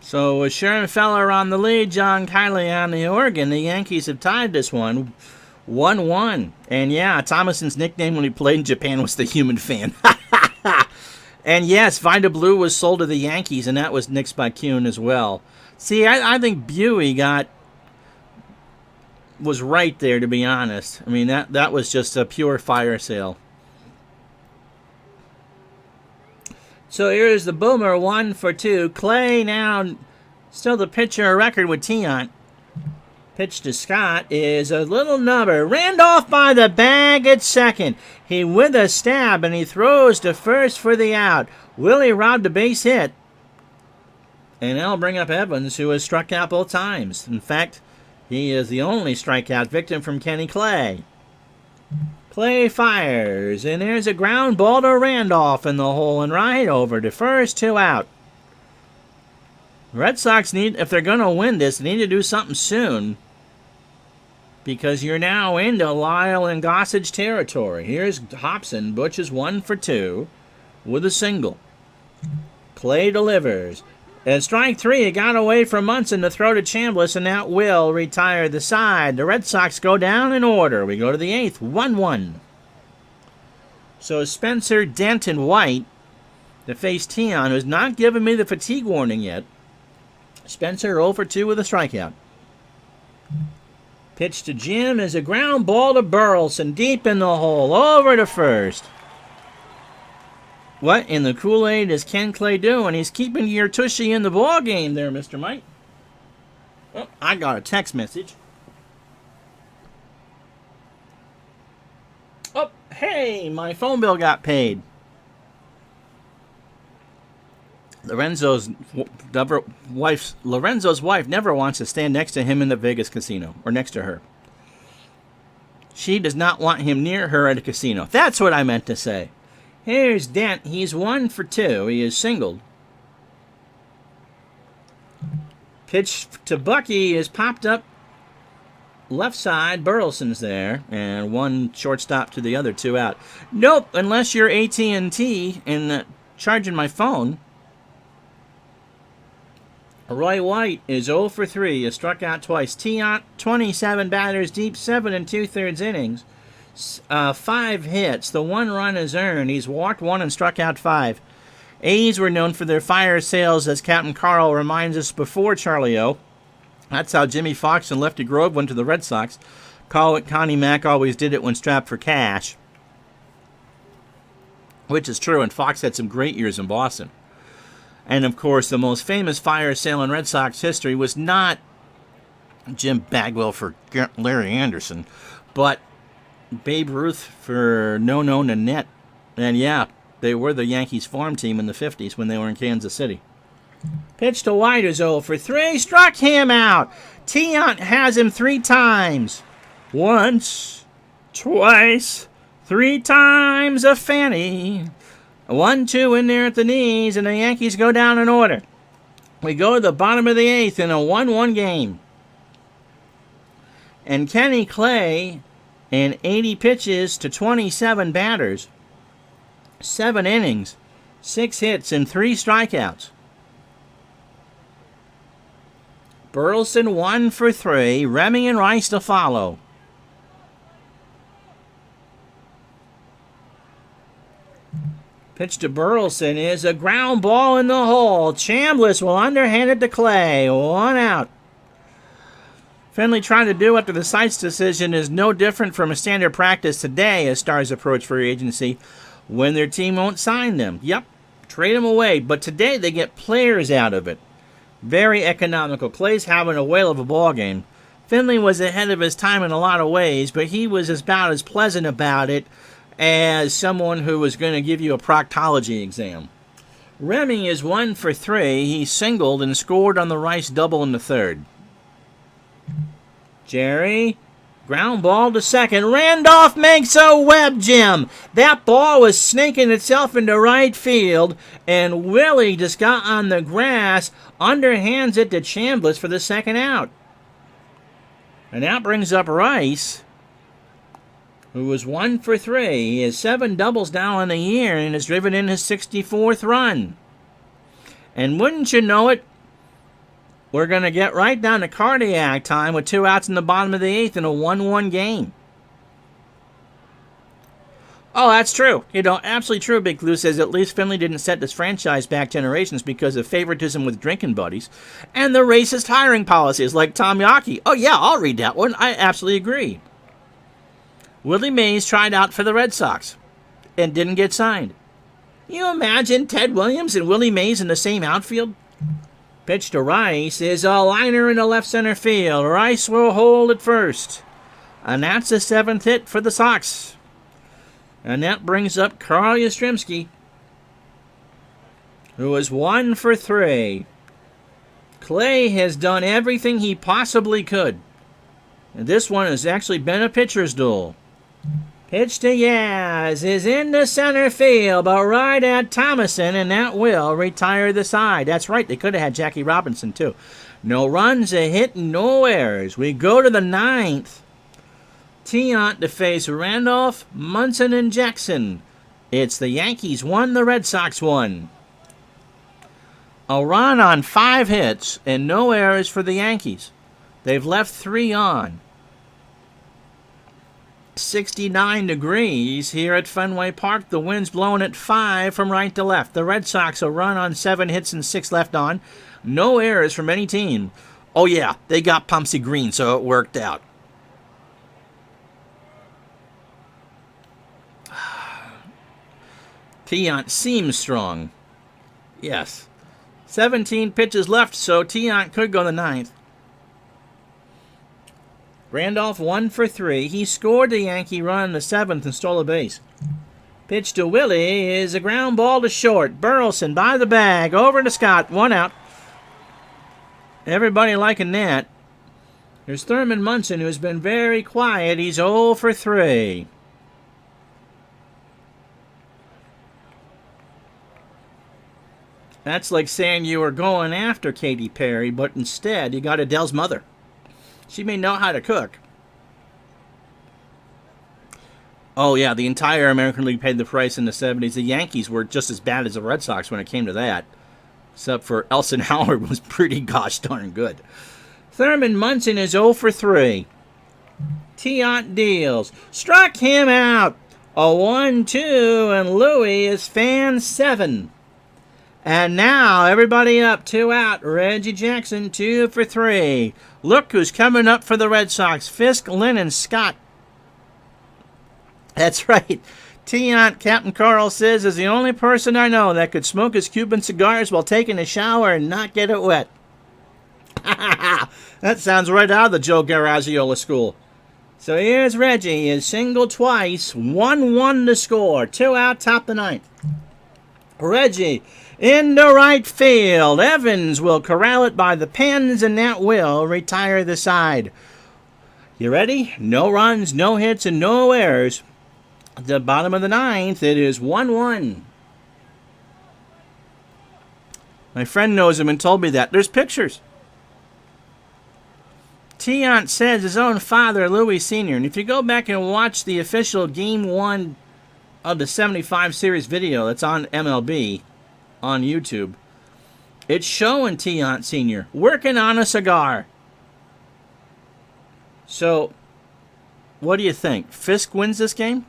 So with Scherenfeller on the lead, John Kiley on the Oregon, the Yankees have tied this one 1-1. And yeah, Thomason's nickname when he played in Japan was the Human Fan. And yes, Vida Blue was sold to the Yankees, and that was nixed by Kuhn as well. See, I think Buey was right there, to be honest. I mean, that was just a pure fire sale. So here's the Boomer, 1 for 2. Clay now still the pitcher record with Tiant. Pitch to Scott is a little nubber. Randolph by the bag at second. He with a stab, and he throws to first for the out. Willie robbed a base hit. And that'll bring up Evans, who has struck out both times. In fact, he is the only strikeout victim from Kenny Clay. Clay fires, and there's a ground ball to Randolph in the hole and right over to first, 2 out. Red Sox need, if they're going to win this, they need to do something soon, because you're now into Lyle and Gossage territory. Here's Hobson. Butch is 1 for 2 with a single. Clay delivers. And strike 3, it got away from Munson to throw to Chambliss, and that will retire the side. The Red Sox go down in order. We go to the 8th, 1-1. So Spencer, Dent, and White to face Tiant, who's not giving me the fatigue warning yet. Spencer 0 for 2 with a strikeout. Pitch to Jim is a ground ball to Burleson, deep in the hole, over to first. What in the Kool-Aid is Ken Clay doing? He's keeping your tushy in the ball game there, Mr. Mike. Oh, I got a text message. Oh, hey, my phone bill got paid. Lorenzo's wife never wants to stand next to him in the Vegas casino, or next to her. She does not want him near her at a casino. That's what I meant to say. Here's Dent. He's 1 for 2. He is singled. Pitch to Bucky is popped up left side. Burleson's there. And 1 shortstop to the other, 2 out. Nope, unless you're AT&T and charging my phone. Roy White is 0 for 3. He struck out twice. Tiant, 27 batters deep, 7 2/3 innings. 5 hits. The 1 run is earned. He's walked 1 and struck out 5. A's were known for their fire sales, as Captain Carl reminds us, before Charlie O. That's how Jimmy Fox and Lefty Grove went to the Red Sox. Connie Mack always did it when strapped for cash. Which is true, and Fox had some great years in Boston. And, of course, the most famous fire sale in Red Sox history was not Jim Bagwell for Larry Anderson, but Babe Ruth for No Nanette. And, yeah, they were the Yankees farm team in the 50s when they were in Kansas City. Pitch to White is 0 for 3. Struck him out. Tiant has him 3 times. Once, twice, 3 times a fanny. 1-2 in there at the knees, and the Yankees go down in order. We go to the bottom of the 8th in a 1-1 game. And Kenny Clay, in 80 pitches to 27 batters, 7 innings, 6 hits, and 3 strikeouts. Burleson 1 for 3. Remy and Rice to follow. Pitch to Burleson is a ground ball in the hole. Chambliss will underhand it to Clay. 1 out. Finley trying to do after the Sites decision is no different from a standard practice today as stars approach free agency when their team won't sign them. Yep, trade them away. But today they get players out of it. Very economical. Clay's having a whale of a ball game. Finley was ahead of his time in a lot of ways, but he was about as pleasant about it as someone who was going to give you a proctology exam. Remy is 1 for 3. He singled and scored on the Rice double in the 3rd. Jerry, ground ball to second. Randolph makes a web gem. That ball was snaking itself into right field, and Willie just got on the grass, underhands it to Chambliss for the 2nd out. And that brings up Rice, who was 1 for 3. He has 7 doubles now in the year and has driven in his 64th run. And wouldn't you know it, we're going to get right down to cardiac time with 2 outs in the bottom of the 8th in a 1-1 game. Oh, that's true. Absolutely true, Big Lou says at least Finley didn't set this franchise back generations because of favoritism with drinking buddies and the racist hiring policies like Tom Yaki. Oh, yeah, I'll read that one. I absolutely agree. Willie Mays tried out for the Red Sox and didn't get signed. You imagine Ted Williams and Willie Mays in the same outfield? Pitch to Rice is a liner in the left center field. Rice will hold at first. And that's the 7th hit for the Sox. And that brings up Carl Yastrzemski, who is 1 for 3. Clay has done everything he possibly could. And this one has actually been a pitcher's duel. Pitch to Yaz is in the center field, but right at Thomason, and that will retire the side. That's right, they could have had Jackie Robinson, too. No runs, a hit, no errors. We go to the 9th. Tiant to face Randolph, Munson, and Jackson. It's the Yankees 1, the Red Sox 1. A run on 5 hits and no errors for the Yankees. They've left 3 on. 69 degrees here at Fenway Park. The wind's blowing at 5 from right to left. The Red Sox a run on 7 hits and 6 left on. No errors from any team. Oh yeah, they got Pumpsy Green, so it worked out. Tiant seems strong. Yes. 17 pitches left, so Tiant could go the 9th. Randolph 1 for 3. He scored the Yankee run in the 7th and stole a base. Pitch to Willie is a ground ball to short. Burleson by the bag. Over to Scott. 1 out. Everybody liking that. There's Thurman Munson, who's been very quiet. He's 0 for 3. That's like saying you were going after Katy Perry, but instead you got Adele's mother. She may know how to cook. Oh, yeah, the entire American League paid the price in the 70s. The Yankees were just as bad as the Red Sox when it came to that. Except for Elson Howard was pretty gosh darn good. Thurman Munson is 0 for 3. Tiant deals. Struck him out. A 1-2, and Louis is fan 7. And now, everybody up, 2 out. Reggie Jackson, 2 for 3. Look who's coming up for the Red Sox. Fisk, Lynn, and Scott. That's right. Tiant, Captain Carl says, is the only person I know that could smoke his Cuban cigars while taking a shower and not get it wet. That sounds right out of the Joe Garaziola school. So here's Reggie. He is singled twice. 1-1 to score. 2 out, top the ninth. Reggie into right field. Evans will corral it by the pins, and that will retire the side. You ready? No runs, no hits, and no errors. At the bottom of the ninth, it is 1-1. My friend knows him and told me that. There's pictures. Tiant says his own father, Louis Sr., and if you go back and watch the official Game 1 of the 75 series video that's on MLB on YouTube, it's showing Tiant Sr. working on a cigar. So, what do you think? Fisk wins this game?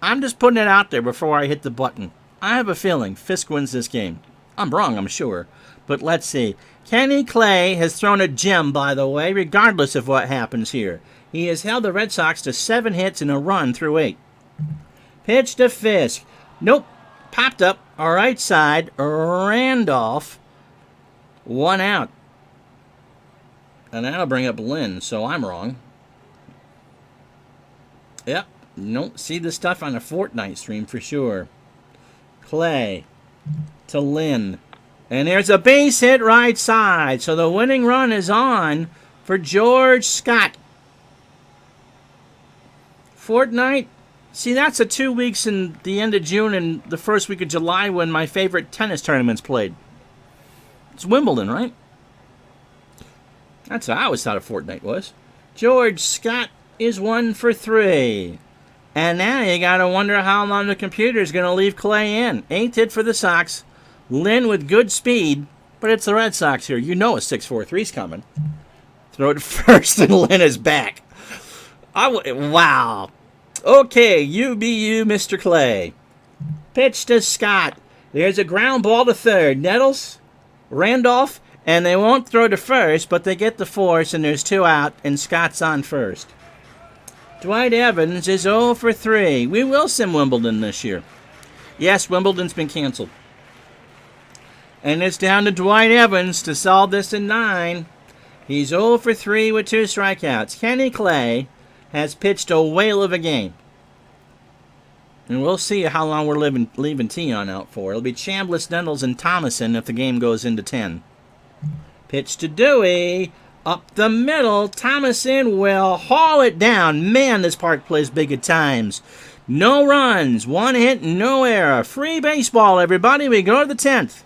I'm just putting it out there before I hit the button. I have a feeling Fisk wins this game. I'm wrong, I'm sure. But let's see. Kenny Clay has thrown a gem, by the way, regardless of what happens here. He has held the Red Sox to 7 hits and a run through 8. Pitch to Fisk. Nope. Popped up. All right side. Randolph. 1 out. And that'll bring up Lynn, so I'm wrong. Yep. Don't see the stuff on a Fortnite stream for sure. Clay to Lynn. And there's a base hit right side. So the winning run is on for George Scott. Fortnite. See, that's a 2 weeks in the end of June and the first week of July when my favorite tennis tournament's played. It's Wimbledon, right? That's what I always thought a Fortnite was. George Scott is 1 for 3. And now you got to wonder how long the computer is going to leave Clay in. 8th hit for the Sox. Lynn with good speed, but it's the Red Sox here. You know a 6-4-3's coming. Throw it first, and Lynn is back. Wow. Okay, you be you, Mr. Clay. Pitch to Scott. There's a ground ball to third. Nettles, Randolph, and they won't throw to first, but they get the force, and there's 2 out, and Scott's on first. Dwight Evans is 0 for 3. We will sim Wimbledon this year. Yes, Wimbledon's been canceled. And it's down to Dwight Evans to solve this in 9. He's 0 for 3 with 2 strikeouts. Kenny Clay has pitched a whale of a game. And we'll see how long we're leaving Tiant out for. It'll be Chambliss, Nettles, and Thomason if the game goes into 10. Pitch to Dewey. Up the middle. Thomason will haul it down. Man, this park plays big at times. No runs. 1 hit, no error. Free baseball, everybody. We go to the 10th.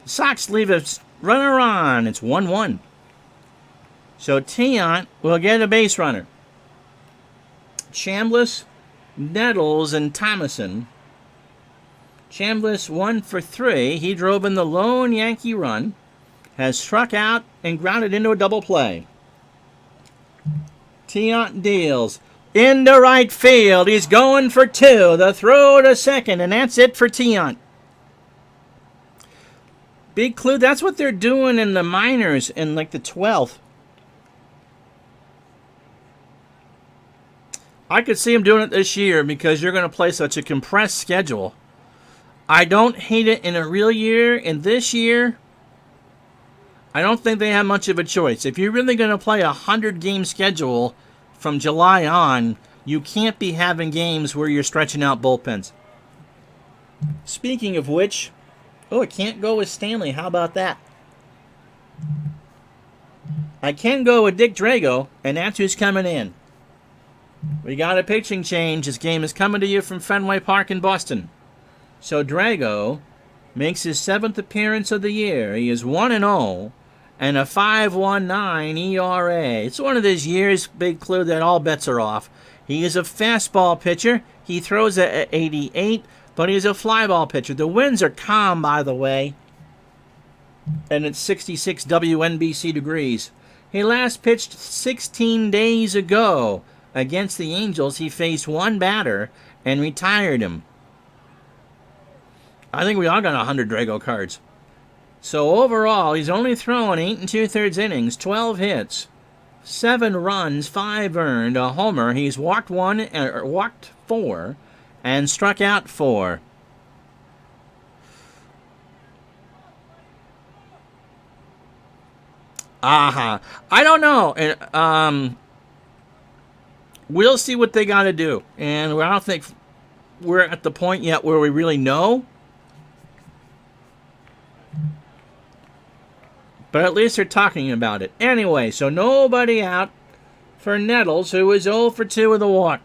The Sox leave a runner on. It's 1-1. So Tiant will get a base runner. Chambliss, Nettles, and Thomason. Chambliss 1 for 3. He drove in the lone Yankee run. Has struck out and grounded into a double play. Tiant deals. Into right field. He's going for 2. The throw to second, and that's it for Tiant. Big clue. That's what they're doing in the minors in like the 12th. I could see him doing it this year because you're going to play such a compressed schedule. I don't hate it in a real year. In this year, I don't think they have much of a choice. If you're really going to play a 100-game schedule from July on, you can't be having games where you're stretching out bullpens. Speaking of which, I can't go with Stanley. How about that? I can go with Dick Drago, and that's who's coming in. We got a pitching change. This game is coming to you from Fenway Park in Boston. So Drago makes his 7th appearance of the year. He is 1-0 and a 5.19 ERA. It's one of those years, big clue, that all bets are off. He is a fastball pitcher. He throws at 88, but he's a flyball pitcher. The winds are calm, by the way, and it's 66 WNBC degrees. He last pitched 16 days ago. Against the Angels, he faced 1 batter and retired him. I think we all got 100 Drago cards. So overall, he's only thrown 8 2/3 innings, 12 hits, 7 runs, 5 earned, a homer. He's walked 4, and struck out 4. I don't know. We'll see what they got to do, and I don't think we're at the point yet where we really know. But at least they're talking about it. Anyway, so nobody out for Nettles, who is 0 for 2 with a walk.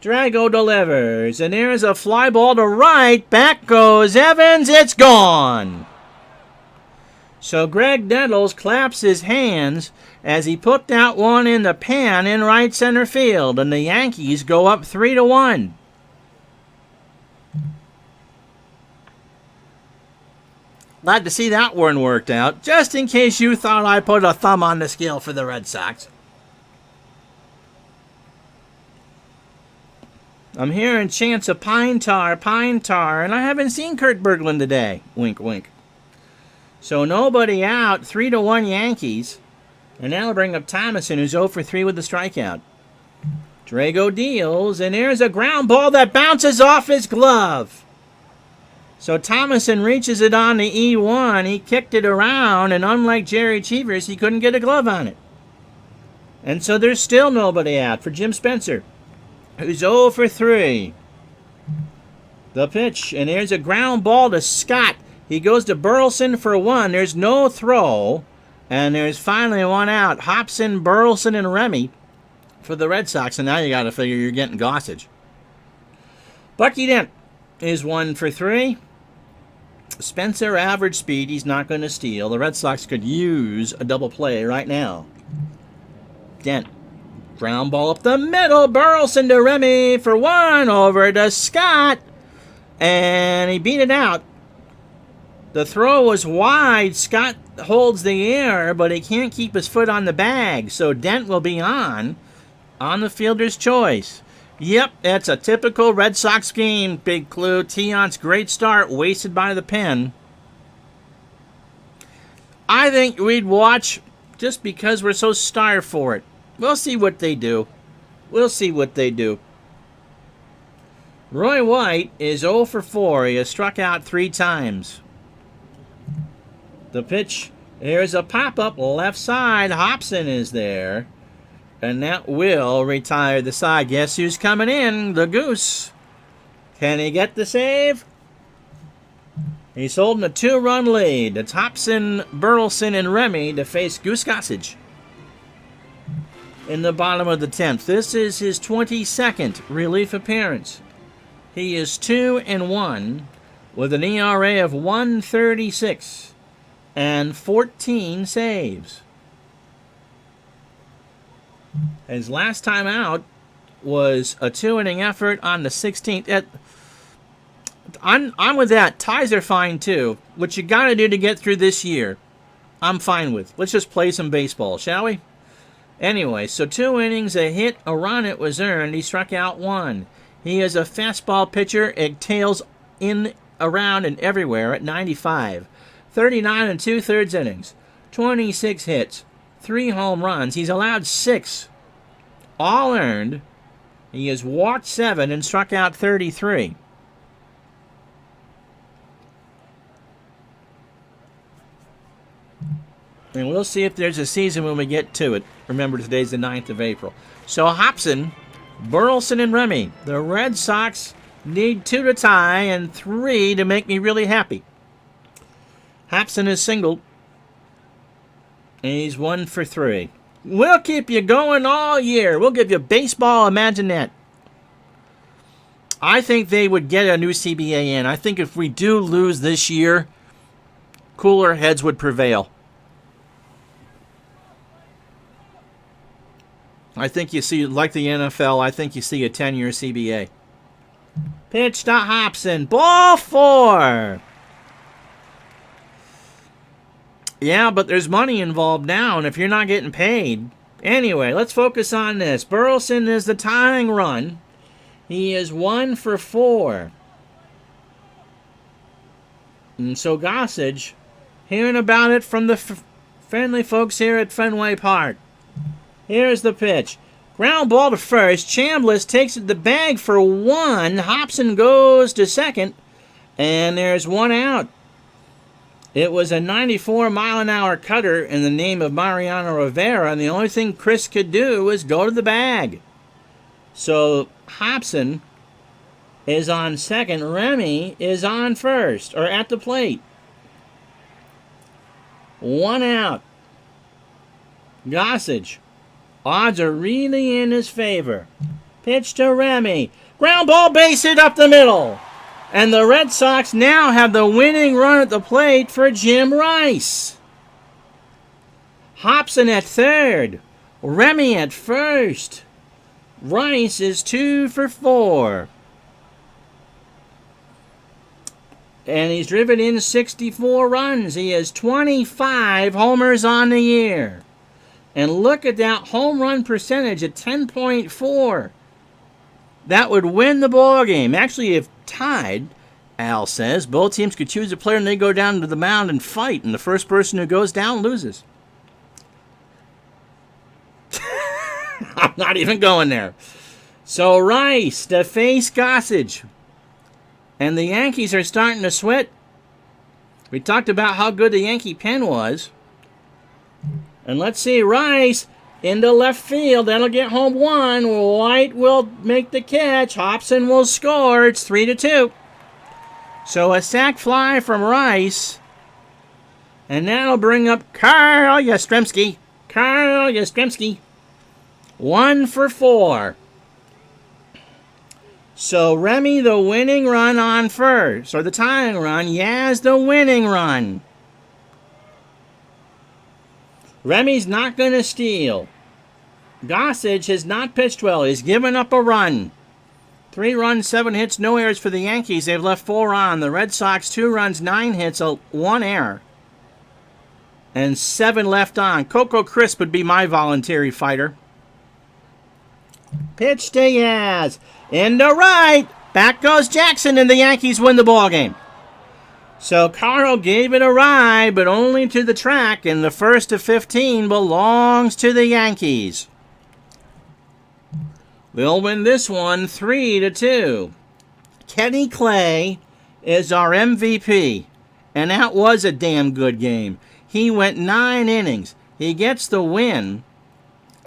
Drago delivers, and there's a fly ball to right. Back goes Evans. It's gone. So Greg Nettles claps his hands as he put that one in the pan in right center field, and the Yankees go up 3-1. Glad to see that one worked out, just in case you thought I put a thumb on the scale for the Red Sox. I'm hearing chants of pine tar, and I haven't seen Kurt Berglund today. Wink, wink. So nobody out, 3-1 Yankees. And that'll bring up Thomason, who's 0 for 3 with the strikeout. Drago deals, and there's a ground ball that bounces off his glove. So Thomason reaches it on the E1. He kicked it around, and unlike Jerry Cheevers, he couldn't get a glove on it. And so there's still nobody out for Jim Spencer, who's 0 for 3. The pitch, and there's a ground ball to Scott. He goes to Burleson for 1. There's no throw, and there's finally one out. Hobson, Burleson, and Remy for the Red Sox, and now you got to figure you're getting Gossage. Bucky Dent is 1 for 3. Spencer average speed, he's not going to steal. The Red Sox could use a double play right now. Dent, ground ball up the middle. Burleson to Remy for 1. Over to Scott, and he beat it out. The throw was wide. Scott holds the air, but he can't keep his foot on the bag, so Dent will be on the fielder's choice. Yep, that's a typical Red Sox game, Big Clue. Tion's great start, wasted by the pen. I think we'd watch just because we're so starved for it. We'll see what they do. Roy White is 0 for 4. He has struck out 3 times. The pitch, there's a pop-up left side. Hobson is there. And that will retire the side. Guess who's coming in? The Goose. Can he get the save? He's holding a 2-run lead. It's Hobson, Burleson, and Remy to face Goose Gossage in the bottom of the 10th. This is his 22nd relief appearance. He is 2-1 with an ERA of 1.36 and 14 saves. His last time out was a 2-inning effort on the 16th. I'm with that. Ties are fine too. What you got to do to get through this year, I'm fine with. Let's just play some baseball, shall we? Anyway, so 2 innings, a hit, a run, it was earned. He struck out 1. He is a fastball pitcher. It tails in, around, and everywhere at 95. 39 2/3 innings, 26 hits, 3 home runs. He's allowed 6, all earned. He has walked 7 and struck out 33. And we'll see if there's a season when we get to it. Remember, today's the 9th of April. So Hobson, Burleson, and Remy. The Red Sox need 2 to tie and 3 to make me really happy. Hobson is singled. And he's 1 for 3. We'll keep you going all year. We'll give you baseball. Imagine that. I think they would get a new CBA in. I think if we do lose this year, cooler heads would prevail. I think you see, like the NFL, I think you see a 10-year CBA. Pitch to Hobson. Ball 4. Yeah, but there's money involved now, and if you're not getting paid... Anyway, let's focus on this. Burleson is the tying run. He is 1 for 4. And so Gossage, hearing about it from the friendly folks here at Fenway Park. Here's the pitch. Ground ball to first. Chambliss takes it the bag for one. Hobson goes to second. And there's one out. It was a 94-mile-an-hour cutter in the name of Mariano Rivera, and the only thing Chris could do was go to the bag. So Hobson is on second. Remy is on first, or at the plate. One out. Gossage. Odds are really in his favor. Pitch to Remy. Ground ball, base hit up the middle. And the Red Sox now have the winning run at the plate for Jim Rice. Hobson at third. Remy at first. Rice is 2 for 4. And he's driven in 64 runs. He has 25 homers on the year. And look at that home run percentage at 10.4. That would win the ball game. Actually, if tied, Al says, both teams could choose a player and they go down to the mound and fight, and the first person who goes down loses. I'm not even going there. So Rice to face Gossage. And the Yankees are starting to sweat. We talked about how good the Yankee pen was. And let's see, Rice into left field. That'll get home one. White will make the catch. Hobson will score. It's 3-2. So a sac fly from Rice. And that'll bring up Carl Yastrzemski. 1 for 4. So Remy the winning run on first. Or the tying run. Yaz the winning run. Remy's not going to steal. Gossage has not pitched well. He's given up a run. 3 runs, 7 hits, no errors for the Yankees. They've left 4 on. The Red Sox, 2 runs, 9 hits, 1 error. And 7 left on. Coco Crisp would be my voluntary fighter. Pitch to Yaz. Into right. Back goes Jackson, and the Yankees win the ball game. So Carl gave it a ride, but only to the track, and the first of 15 belongs to the Yankees. They'll win this one 3-2. Kenny Clay is our MVP, and that was a damn good game. He went 9 innings. He gets the win,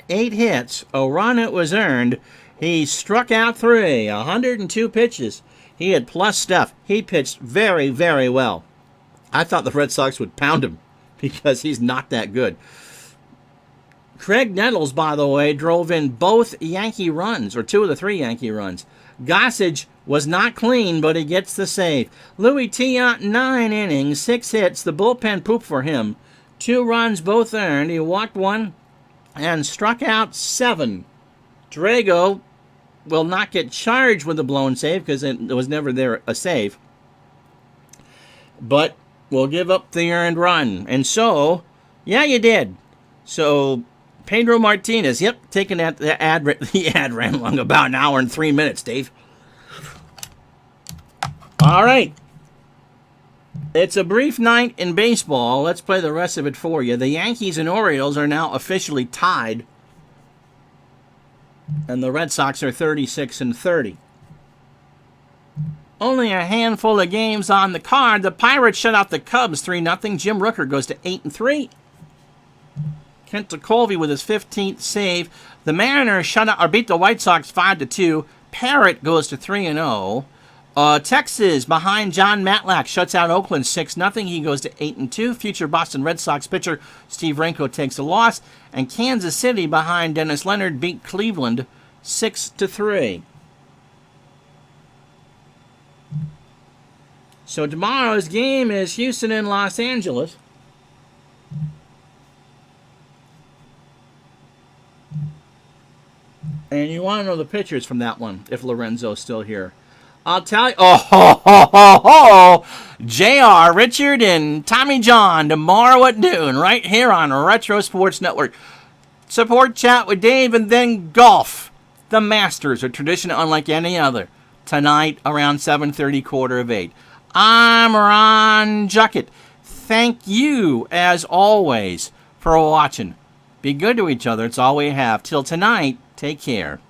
8 hits, a run it was earned. He struck out 3, 102 pitches. He had plus stuff. He pitched very, very well. I thought the Red Sox would pound him because he's not that good. Craig Nettles, by the way, drove in both Yankee runs, or 2 of the 3 Yankee runs. Gossage was not clean, but he gets the save. Louis Tiant, 9 innings, 6 hits. The bullpen pooped for him. 2 runs, both earned. He walked 1 and struck out 7. Drago will not get charged with a blown save because it was never there a save. But will give up the earned run. And so, yeah, you did. So Pedro Martinez, yep, taking that the ad ran along about an hour and 3 minutes, Dave. All right. It's a brief night in baseball. Let's play the rest of it for you. The Yankees and Orioles are now officially tied. And the Red Sox are 36-30. Only a handful of games on the card. The Pirates shut out the Cubs 3-0. Jim Rooker goes to 8-3. Kent DeColvey with his 15th save. The Mariners beat the White Sox 5-2. Parrott goes to 3-0. Texas, behind John Matlack, shuts out Oakland 6-0. He goes to 8-2. Future Boston Red Sox pitcher Steve Renko takes a loss. And Kansas City, behind Dennis Leonard, beat Cleveland 6-3. So tomorrow's game is Houston and Los Angeles. And you want to know the pitchers from that one, if Lorenzo's still here. I'll tell you. JR, Richard, and Tommy John tomorrow at noon, right here on Retro Sports Network. Support chat with Dave, and then golf. The Masters, a tradition unlike any other. Tonight around 7:30, 7:45. I'm Ron Juckett. Thank you, as always, for watching. Be good to each other. It's all we have. Till tonight, take care.